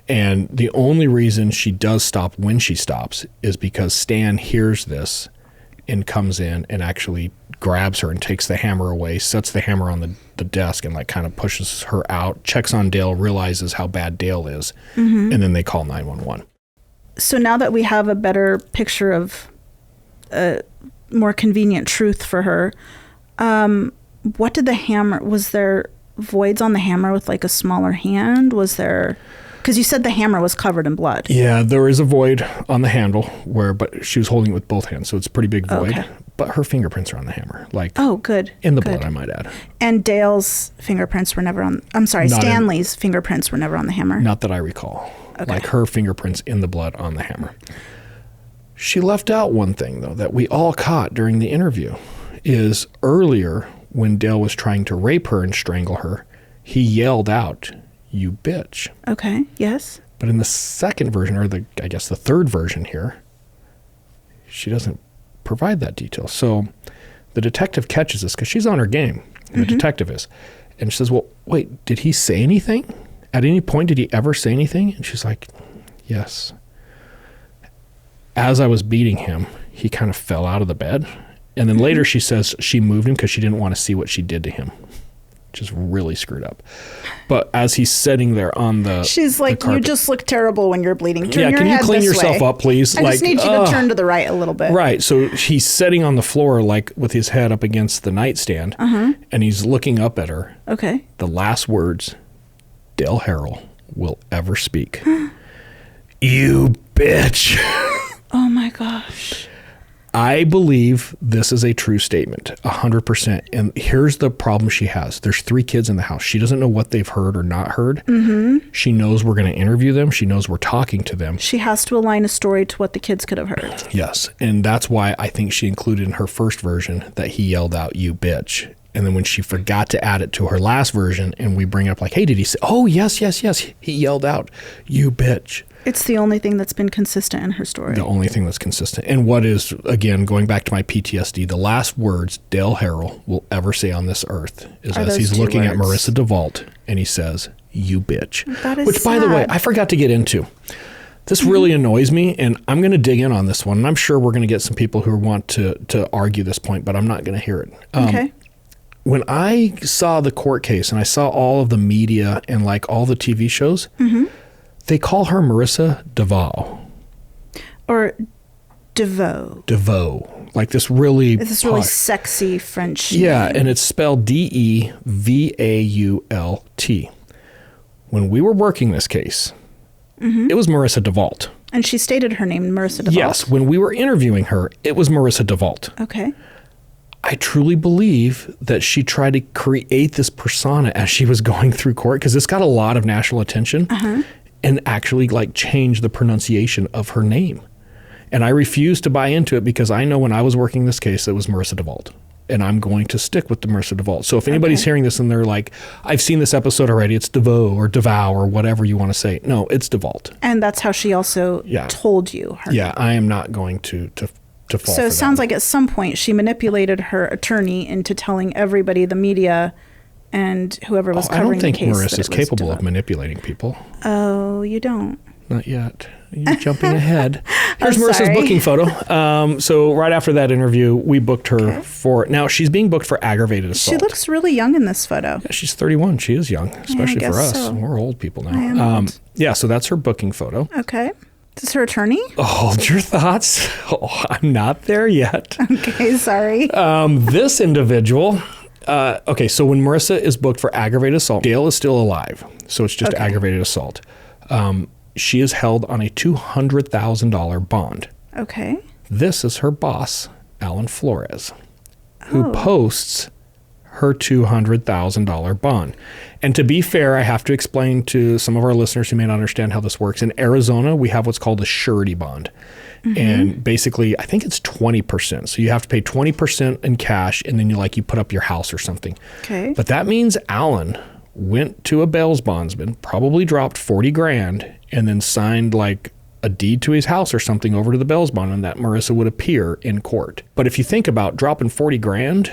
And the only reason she does stop when she stops is because Stan hears this and comes in and actually grabs her and takes the hammer away, sets the hammer on the desk and like kind of pushes her out, checks on Dale, realizes how bad Dale is, and then they call 911. So now that we have a better picture of a more convenient truth for her, what did the hammer, was there voids on the hammer with like a smaller hand? Was there... Because you said the hammer was covered in blood. Yeah, there is a void on the handle but she was holding it with both hands, so it's a pretty big void. Okay. But her fingerprints are on the hammer. Good. In the blood, I might add. And Dale's fingerprints were never on... I'm sorry, Stanley's fingerprints were never on the hammer? Not that I recall. Okay. Like her fingerprints in the blood on the hammer. She left out one thing, though, that we all caught during the interview, is earlier when Dale was trying to rape her and strangle her, he yelled out, "You bitch." Okay, yes. But in the second version, or I guess the third version here, she doesn't provide that detail. So the detective catches this because she's on her game, and the detective is. And she says, well, wait, did he say anything? At any point, did he ever say anything? And she's like, yes. As I was beating him, he kind of fell out of the bed. And then later she says she moved him because she didn't want to see what she did to him. Just really screwed up. But as he's sitting there on the she's like, you just look terrible when you're bleeding. Turn your can you head clean this yourself way. up, please? I just need you to turn to the right a little bit. Right. So he's sitting on the floor, like with his head up against the nightstand, and he's looking up at her. Okay. The last words Dale Harrell will ever speak. You bitch. Oh my gosh. I believe this is a true statement, 100%. And here's the problem she has. There's 3 kids in the house. She doesn't know what they've heard or not heard. She knows we're going to interview them. She knows we're talking to them. She has to align a story to what the kids could have heard. Yes. And that's why I think she included in her first version that he yelled out, "You bitch." And then when she forgot to add it to her last version and we bring up like, hey, did he say, oh, yes. He yelled out, "You bitch." It's the only thing that's been consistent in her story. The only thing that's consistent. And what is, again, going back to my PTSD, the last words Dale Harrell will ever say on this earth is as he's looking at Marissa Devault and he says, "You bitch." That is Which, by the way, I forgot to get into. This really annoys me, and I'm going to dig in on this one. And I'm sure we're going to get some people who want to argue this point, but I'm not going to hear it. Okay. When I saw the court case and I saw all of the media and like all the TV shows, they call her Marissa Devault. Or Devault. Like this really... It's this really sexy French Yeah, name. and it's spelled Devault. When we were working this case, it was Marissa Devault. And she stated her name, Marissa Devault. Yes, when we were interviewing her, it was Marissa Devault. Okay. I truly believe that she tried to create this persona as she was going through court, because this got a lot of national attention, and actually like changed the pronunciation of her name. And I refuse to buy into it, because I know when I was working this case, it was Marissa Devault. And I'm going to stick with the Marissa Devault. So if anybody's hearing this and they're like, I've seen this episode already, it's Devault or Devour or whatever you want to say. No, it's Devault. And that's how she also told you her name. I am not going to fall for that. So it sounds like at some point she manipulated her attorney into telling everybody, the media and whoever was covering the case. I don't think Marissa's capable of manipulating people. Oh, you don't? Not yet. You're jumping ahead. Here's I'm Marissa's sorry. booking photo. So right after that interview, we booked her for... Now, she's being booked for aggravated assault. She looks really young in this photo. Yeah, she's 31. She is young, especially for us. so. We're old people now. I am old. Yeah, so that's her booking photo. Okay. Is this her attorney? Hold your thoughts. Oh, I'm not there yet. Okay, sorry. This individual... okay, so when Marissa is booked for aggravated assault, Dale is still alive. So it's just aggravated assault. She is held on a $200,000 bond. Okay. This is her boss, Alan Flores, who posts her $200,000 bond. And to be fair, I have to explain to some of our listeners who may not understand how this works. In Arizona, we have what's called a surety bond. And basically, I think it's 20%. So you have to pay 20% in cash, and then you put up your house or something. Okay. But that means Alan went to a bail bondsman, probably dropped $40,000, and then signed like a deed to his house or something over to the bail bondsman that Marissa would appear in court. But if you think about dropping $40,000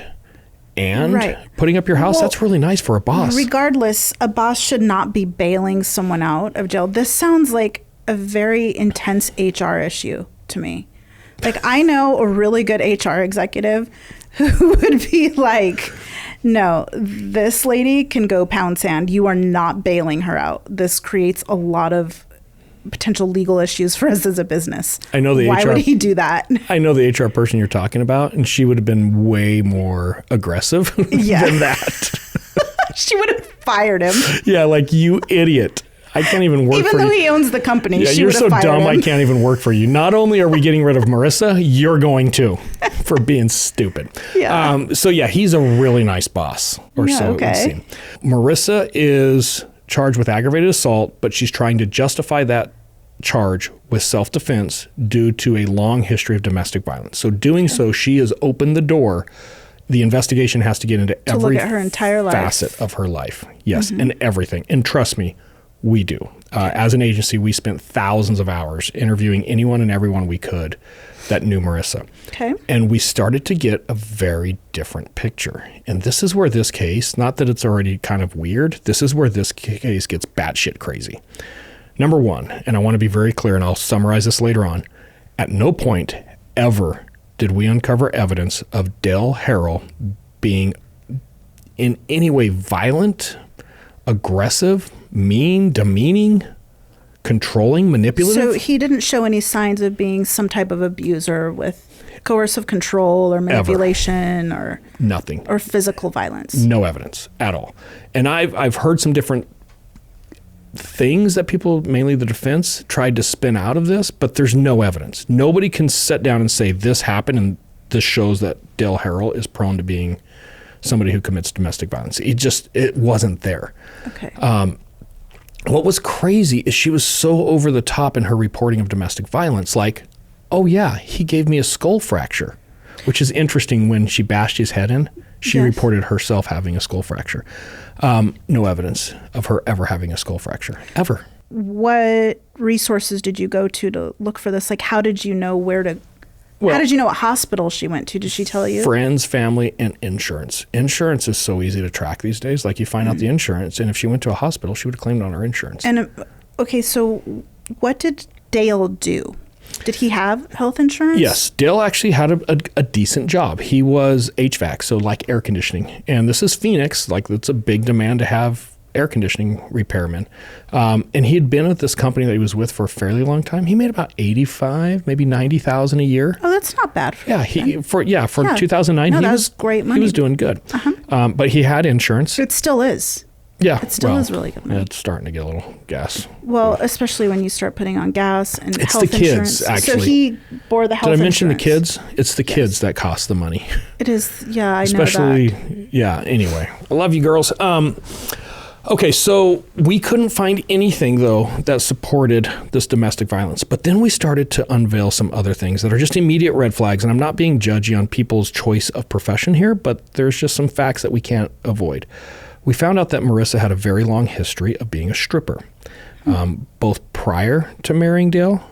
and putting up your house, that's really nice for a boss. Regardless, a boss should not be bailing someone out of jail. This sounds like a very intense HR issue to me. Like, I know a really good HR executive who would be like, no, this lady can go pound sand. You are not bailing her out. This creates a lot of potential legal issues for us as a business. I know the Why HR, would he do that? I know the HR person you're talking about, and she would have been way more aggressive than that. She would have fired him. Yeah, like, you idiot. I can't even work for you. Even though he owns the company, Yeah, she you're would have so fired dumb him. I can't even work for you. Not only are we getting rid of Marissa, you're going to for being stupid. Yeah. So yeah, he's a really nice boss, or so it would seem. Marissa is charged with aggravated assault, but she's trying to justify that charge with self-defense due to a long history of domestic violence. So doing so, she has opened the door. The investigation has to get into every look at her entire life. facet of her life. Yes, and everything. And trust me, we do. As an agency, we spent thousands of hours interviewing anyone and everyone we could that knew Marissa. Okay. And we started to get a very different picture. And this is where this case, not that it's already kind of weird, this is where this case gets batshit crazy. Number one, and I want to be very clear, and I'll summarize this later on, at no point ever did we uncover evidence of Dale Harrell being in any way violent, aggressive, mean, demeaning, controlling, manipulative. So he didn't show any signs of being some type of abuser with coercive control or manipulation or nothing, or physical violence. No evidence at all. And I've heard some different things that people, mainly the defense, tried to spin out of this, but there's no evidence. Nobody can sit down and say this happened and this shows that Dale Harrell is prone to being somebody who commits domestic violence. It wasn't there. Okay. What was crazy is she was so over the top in her reporting of domestic violence, like, oh yeah, he gave me a skull fracture, which is interesting. When she bashed his head in, she reported herself having a skull fracture. No evidence of her ever having a skull fracture, ever. What resources did you go to look for this? Like, how did you know how did you know what hospital she went to? Did she tell you? Friends, family, and insurance. Insurance is so easy to track these days. Like, you find out the insurance, and if she went to a hospital, she would have claimed on her insurance. And okay, so what did Dale do? Did he have health insurance? Yes, Dale actually had a decent job. He was HVAC, so like air conditioning. And this is Phoenix. Like, it's a big demand to have air conditioning repairman. And he had been at this company that he was with for a fairly long time. He made about 85, maybe 90,000 a year. Oh, that's not bad. For 2009, no, he that was great money. He was doing good. But he had insurance. It still is. Yeah, it still is really good money. It's starting to get a little gas. Well, especially when you start putting on gas and it's health the kids, insurance. actually. So he bore the health insurance. Did I mention insurance. the kids? It's the kids that cost the money. It is, yeah, I Especially, know that. Yeah, anyway. I love you, girls. Okay, so we couldn't find anything, though, that supported this domestic violence. But then we started to unveil some other things that are just immediate red flags. And I'm not being judgy on people's choice of profession here, but there's just some facts that we can't avoid. We found out that Marissa had a very long history of being a stripper, both prior to marrying Dale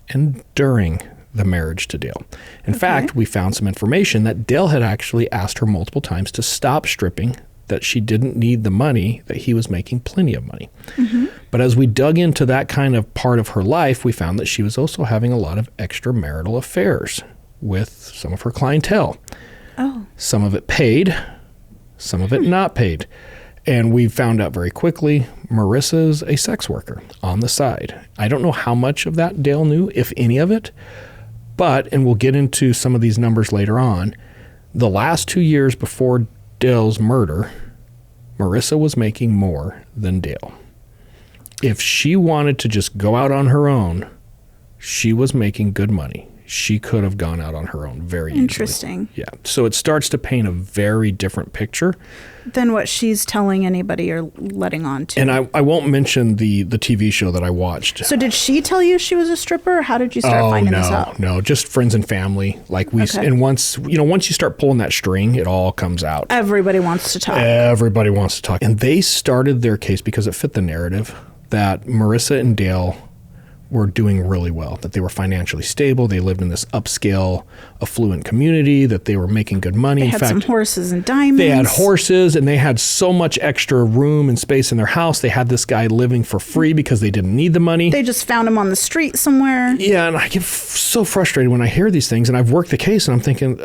and during the marriage to Dale. In fact, we found some information that Dale had actually asked her multiple times to stop stripping, that she didn't need the money, that he was making plenty of money. But as we dug into that kind of part of her life, we found that she was also having a lot of extramarital affairs with some of her clientele. Oh. Some of it paid, some of it not paid. And we found out very quickly, Marissa's a sex worker on the side. I don't know how much of that Dale knew, if any of it, but, and we'll get into some of these numbers later on, the last 2 years before Dale's murder, Marissa was making more than Dale. If she wanted to just go out on her own, she was making good money. She could have gone out on her own very easily. Interesting. Yeah. So it starts to paint a very different picture than what she's telling anybody or letting on to. And I won't mention the TV show that I watched. So did she tell you she was a stripper, or how did you start finding this out? No, just friends and family. Like and once you start pulling that string, it all comes out. Everybody wants to talk. Everybody wants to talk. And they started their case because it fit the narrative that Marissa and Dale were doing really well, that they were financially stable, they lived in this upscale, affluent community, that they were making good money. They had some horses and diamonds. They had horses, and they had so much extra room and space in their house. They had this guy living for free because they didn't need the money. They just found him on the street somewhere. Yeah, and I get so frustrated when I hear these things, and I've worked the case, and I'm thinking,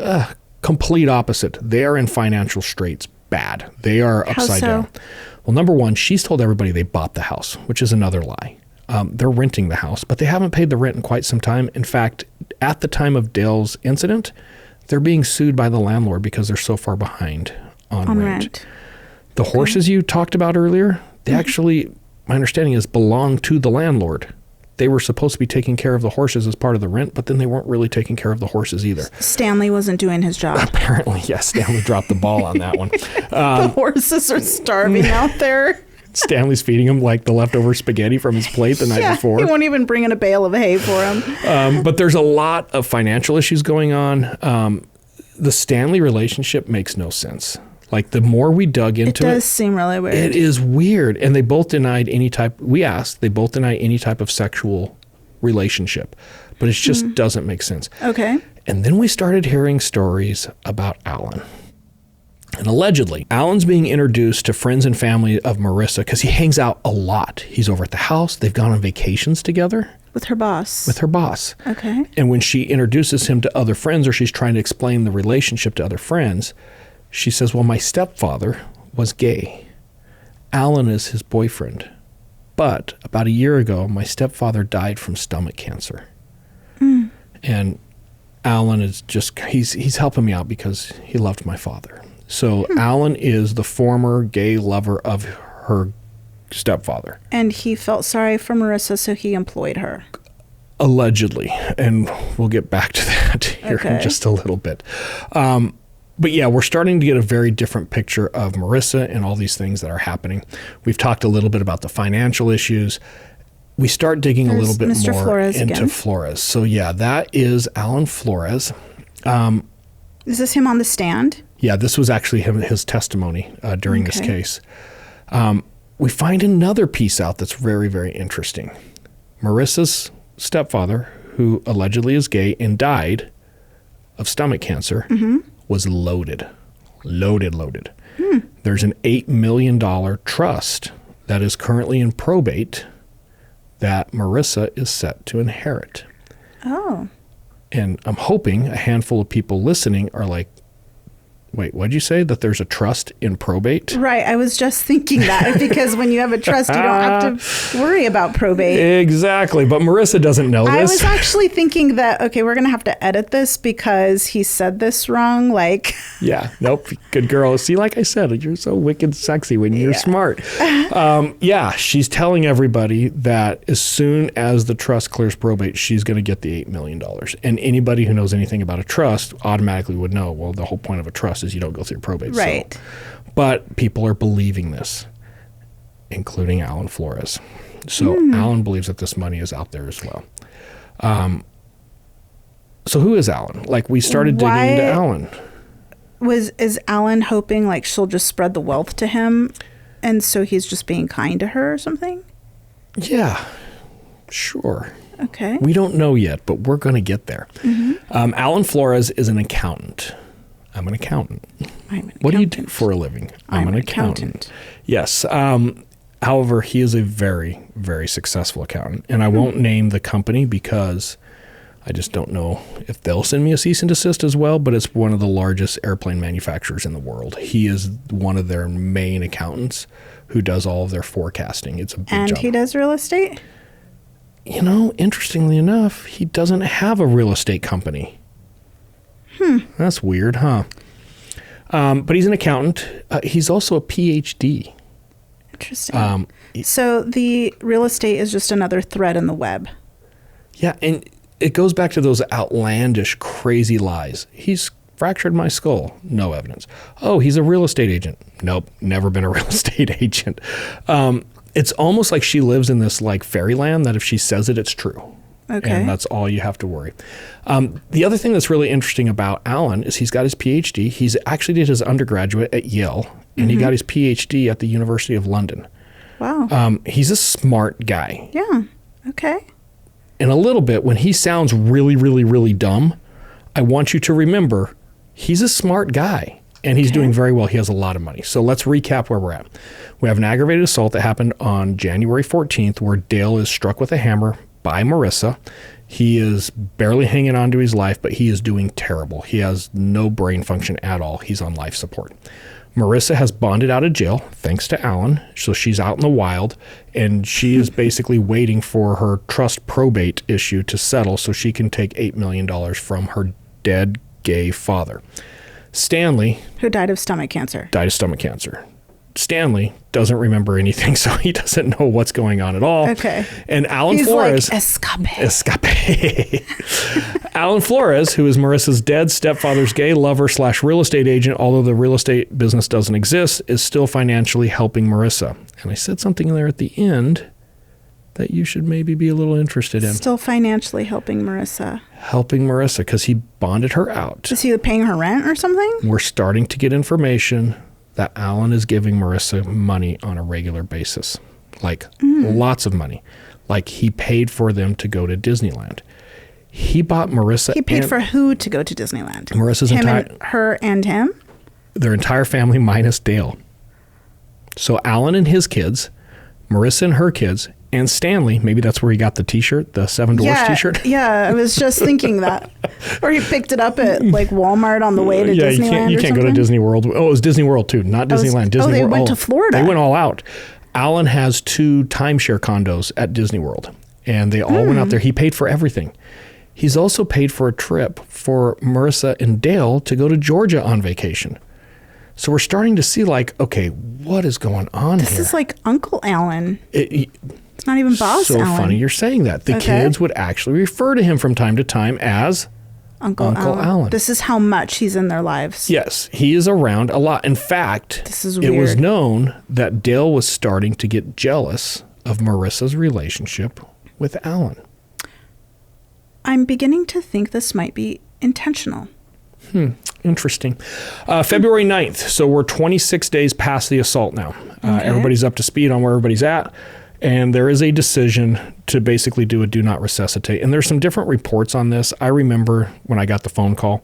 complete opposite. They are in financial straits bad. They are upside down. Well, number one, she's told everybody they bought the house, which is another lie. They're renting the house, but they haven't paid the rent in quite some time. In fact, at the time of Dale's incident, they're being sued by the landlord because they're so far behind on rent. The horses you talked about earlier, they actually, my understanding is, belong to the landlord. They were supposed to be taking care of the horses as part of the rent, but then they weren't really taking care of the horses either. Stanley wasn't doing his job. Apparently, yes. Stanley dropped the ball on that one. The horses are starving out there. Stanley's feeding him like the leftover spaghetti from his plate the night before. He won't even bring in a bale of hay for him. But there's a lot of financial issues going on. The Stanley relationship makes no sense. Like, the more we dug into it. It does seem really weird. It is weird. And they both denied any type, they both deny any type of sexual relationship. But it just doesn't make sense. Okay. And then we started hearing stories about Alan. And allegedly, Alan's being introduced to friends and family of Marissa because he hangs out a lot. He's over at the house. They've gone on vacations together. With her boss. With her boss. Okay. And when she introduces him to other friends, or she's trying to explain the relationship to other friends, she says, well, my stepfather was gay. Alan is his boyfriend. But about a year ago, my stepfather died from stomach cancer. And Alan is just, he's helping me out because he loved my father. So Alan is the former gay lover of her stepfather. And he felt sorry for Marissa, so he employed her. Allegedly. And we'll get back to that here in just a little bit. But yeah, we're starting to get a very different picture of Marissa and all these things that are happening. We've talked a little bit about the financial issues. We start digging a little bit Mr. more Flores into again. Flores. So yeah, that is Alan Flores. Is this him on the stand? Yeah, this was actually his testimony during this case. We find another piece out that's very, very interesting. Marissa's stepfather, who allegedly is gay and died of stomach cancer, was loaded. There's an $8 million trust that is currently in probate that Marissa is set to inherit. Oh. And I'm hoping a handful of people listening are like, Wait, what'd you say? That there's a trust in probate? Right. I was just thinking that because when you have a trust, you don't have to worry about probate. Exactly. But Marissa doesn't know this. I was actually thinking that, okay, we're going to have to edit this because he said this wrong. Like, yeah. Nope. Good girl. See, like I said, you're so wicked sexy when you're smart. Yeah. She's telling everybody that as soon as the trust clears probate, she's going to get the $8 million. And anybody who knows anything about a trust automatically would know, well, the whole point of a trust is you don't go through probate. Right. So, but people are believing this, including Alan Flores. So Alan believes that this money is out there as well. So who is Alan? Like, we started digging into Alan. Is Alan hoping like she'll just spread the wealth to him, and so he's just being kind to her or something? Yeah. Sure. Okay. We don't know yet, but we're going to get there. Alan Flores is an accountant. I'm an accountant. What do you do for a living? I'm an accountant. Yes. However, he is a very, very successful accountant. And I won't name the company because I just don't know if they'll send me a cease and desist as well, but it's one of the largest airplane manufacturers in the world. He is one of their main accountants who does all of their forecasting. It's a big job. And he does real estate? You know, interestingly enough, he doesn't have a real estate company. That's weird, huh? But he's an accountant. He's also a PhD. Interesting. So the real estate is just another thread in the web. Yeah, and it goes back to those outlandish, crazy lies. He's fractured my skull. No evidence. Oh, he's a real estate agent. Nope, never been a real estate agent. It's almost like she lives in this like fairyland that if she says it, it's true. Okay. And that's all you have to worry. The other thing that's really interesting about Alan is he's got his PhD. He's actually did his undergraduate at Yale, and he got his PhD at the University of London. Wow. He's a smart guy. Yeah. Okay. And a little bit, when he sounds really, really, really dumb, I want you to remember he's a smart guy. And he's doing very well. He has a lot of money. So let's recap where we're at. We have an aggravated assault that happened on January 14th where Dale is struck with a hammer by Marissa. He is barely hanging on to his life, but he is doing terrible. He has no brain function at all. He's on life support. Marissa has bonded out of jail, thanks to Alan. So she's out in the wild, and she is basically waiting for her trust probate issue to settle so she can take $8 million from her dead gay father. Stanley, who died of stomach cancer. Stanley doesn't remember anything, so he doesn't know what's going on at all. Okay. And Alan He's Flores. Like, escape. Alan Flores, who is Marissa's dead stepfather's gay lover / real estate agent, although the real estate business doesn't exist, is still financially helping Marissa. And I said something there at the end that you should maybe be a little interested in. Still financially helping Marissa. Helping Marissa because he bonded her out. Is he paying her rent or something? We're starting to get information that Alan is giving Marissa money on a regular basis. Like lots of money. Like he paid for them to go to Disneyland. He bought Marissa. He paid for who to go to Disneyland? Marissa's her and him? Their entire family minus Dale. So Alan and his kids, Marissa and her kids, and Stanley, maybe that's where he got the t-shirt, the Seven Dwarfs t-shirt. Yeah, I was just thinking that. Or he picked it up at like Walmart on the way to Disneyland. You can't go to Disney World. Oh, it was Disney World too, not Disneyland. Disney they World. went to Florida. They went all out. Alan has 2 timeshare condos at Disney World, and they all went out there. He paid for everything. He's also paid for a trip for Marissa and Dale to go to Georgia on vacation. So we're starting to see like, okay, what is going on here? This is like Uncle Alan. It's not even Boss Alan. So funny you're saying that. The kids would actually refer to him from time to time as Uncle Alan. This is how much he's in their lives. Yes, he is around a lot. In fact, it was known that Dale was starting to get jealous of Marissa's relationship with Alan. I'm beginning to think this might be intentional. Interesting. February 9th. So we're 26 days past the assault now. Everybody's up to speed on where everybody's at. And there is a decision to basically do a do not resuscitate. And there's some different reports on this. I remember when I got the phone call,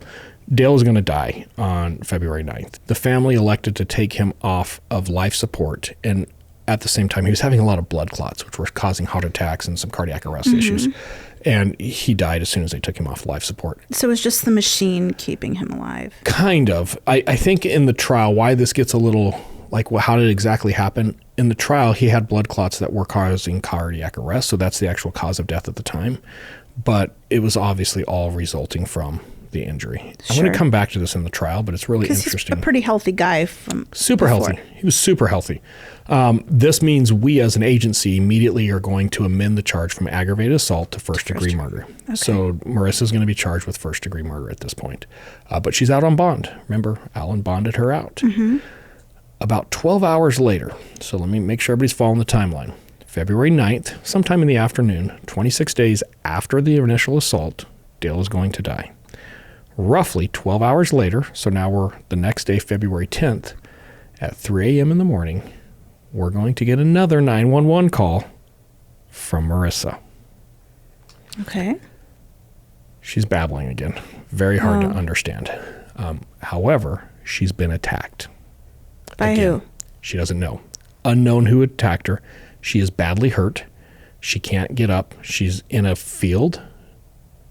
Dale is going to die on February 9th. The family elected to take him off of life support. And at the same time, he was having a lot of blood clots, which were causing heart attacks and some cardiac arrest issues. And he died as soon as they took him off life support. So it was just the machine keeping him alive. Kind of. I think in the trial, why this gets a little like, well, how did it exactly happen? In the trial, he had blood clots that were causing cardiac arrest. So that's the actual cause of death at the time. But it was obviously all resulting from the injury. I'm going to come back to this in the trial, but it's really interesting. He's a pretty healthy guy from super before. Healthy. He was super healthy. This means we as an agency immediately are going to amend the charge from aggravated assault to first-degree murder. Okay. So Marissa's going to be charged with first-degree murder at this point. But she's out on bond. Remember, Alan bonded her out. Mm-hmm. About 12 hours later, so let me make sure everybody's following the timeline. February 9th, sometime in the afternoon, 26 days after the initial assault, Dale is going to die. Roughly 12 hours later, so now we're the next day, February 10th, at 3 a.m. in the morning, we're going to get another 911 call from Marissa. Okay. She's babbling again. Very hard to understand. However, she's been attacked. By who? She doesn't know. Unknown who attacked her. She is badly hurt. She can't get up. She's in a field.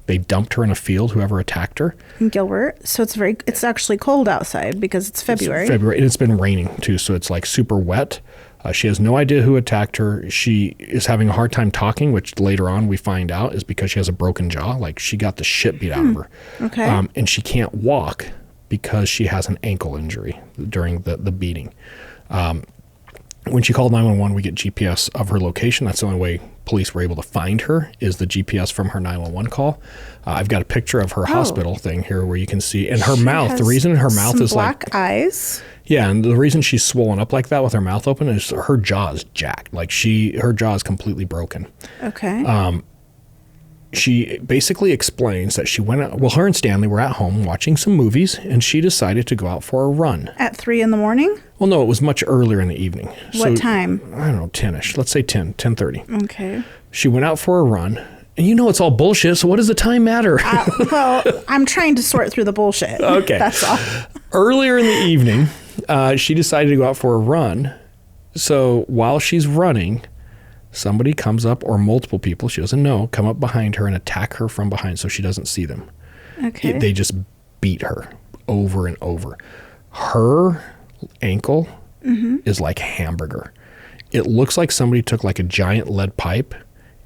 They dumped her in a field, whoever attacked her. In Gilbert. So it's actually cold outside because it's February. And it's been raining too, so it's like super wet. She has no idea who attacked her. She is having a hard time talking, which later on we find out is because she has a broken jaw. Like she got the shit beat out of her. Okay. And she can't walk because she has an ankle injury during the beating. When she called 911, we get GPS of her location. That's the only way police were able to find her is the GPS from her 911 call. I've got a picture of her hospital thing here where you can see, and her mouth, the reason her mouth is black eyes. Yeah, and the reason she's swollen up like that with her mouth open is her jaw is jacked. Like her jaw is completely broken. Okay. She basically explains that she went out, well, her and Stanley were at home watching some movies, and she decided to go out for a run. At 3 in the morning? Well, no, it was much earlier in the evening. What time? I don't know, 10-ish. Let's say 10:30. Okay. She went out for a run, and you know it's all bullshit, so what does the time matter? Well, I'm trying to sort through the bullshit. Okay. That's all. Earlier in the evening, she decided to go out for a run, so while she's running, somebody comes up, or multiple people, she doesn't know, come up behind her and attack her from behind so she doesn't see them. Okay. They just beat her over and over. Her ankle is like hamburger. It looks like somebody took like a giant lead pipe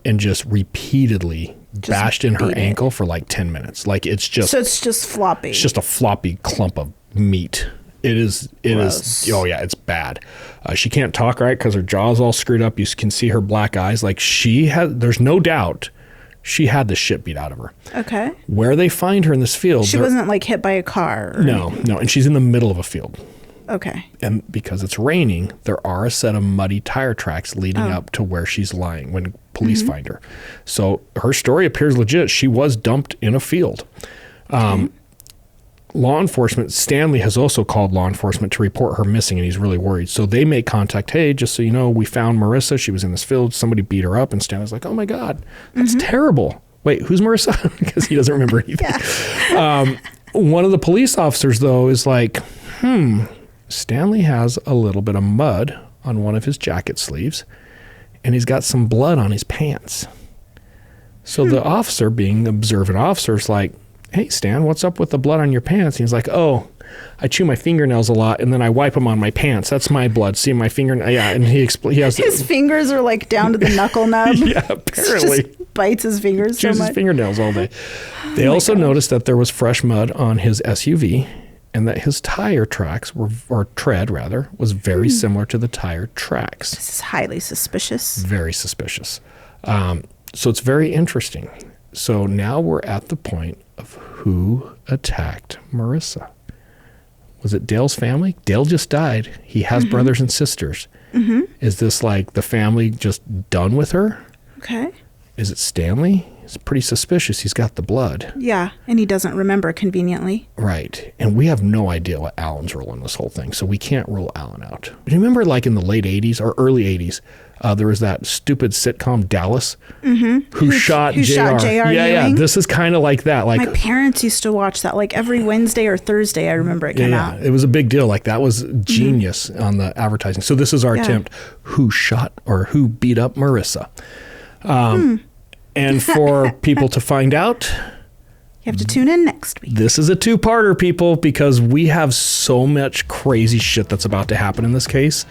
and just repeatedly bashed in her ankle for like 10 minutes. Like it's just... So it's just floppy. It's just a floppy clump of meat. It is, oh yeah, it's bad. She can't talk right because her jaw's all screwed up. You can see her black eyes. Like there's no doubt she had the shit beat out of her. Okay. Where they find her in this field. She wasn't like hit by a car. No. And she's in the middle of a field. Okay. And because it's raining, there are a set of muddy tire tracks leading up to where she's lying when police find her. So her story appears legit. She was dumped in a field. Law enforcement, Stanley has also called law enforcement to report her missing, and he's really worried. So they make contact. Hey, just so you know, we found Marissa. She was in this field. Somebody beat her up. And Stanley's like, oh my God, that's terrible. Wait, who's Marissa? Because he doesn't remember anything. Yeah. One of the police officers, though, is like, Stanley has a little bit of mud on one of his jacket sleeves, and he's got some blood on his pants. So the officer, being observant officer, is like, hey, Stan, what's up with the blood on your pants? And he's like, oh, I chew my fingernails a lot, and then I wipe them on my pants. That's my blood. See my fingernail? Yeah, and he has his fingers are like down to the knuckle nub. Yeah, apparently. Just bites his fingers so Chews much. his fingernails all day. They also noticed that there was fresh mud on his SUV, and that his tire tracks or tread rather, was very similar to the tire tracks. This is highly suspicious. Very suspicious. So it's very interesting. So now we're at the point of who attacked Marissa. Was it Dale's family? Dale just died. He has brothers and sisters. Is this like the family just done with her? Okay. Is it Stanley? It's pretty suspicious. He's got the blood. Yeah, and he doesn't remember conveniently. Right. And we have no idea what Alan's role in this whole thing, so we can't rule Alan out. Do you remember like in the late 80s or early 80s, there was that stupid sitcom Dallas who shot JR. Yeah. This is kind of like that. Like my parents used to watch that like every Wednesday or Thursday. I remember it came out. It was a big deal. Like that was genius on the advertising. So this is our attempt. Who shot or who beat up Marissa? And for people to find out, you have to tune in next week. This is a two-parter, people, because we have so much crazy shit that's about to happen in this case.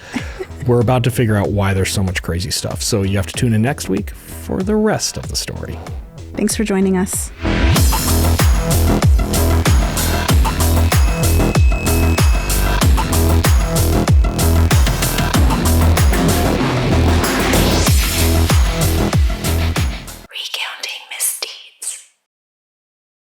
We're about to figure out why there's so much crazy stuff. So you have to tune in next week for the rest of the story. Thanks for joining us.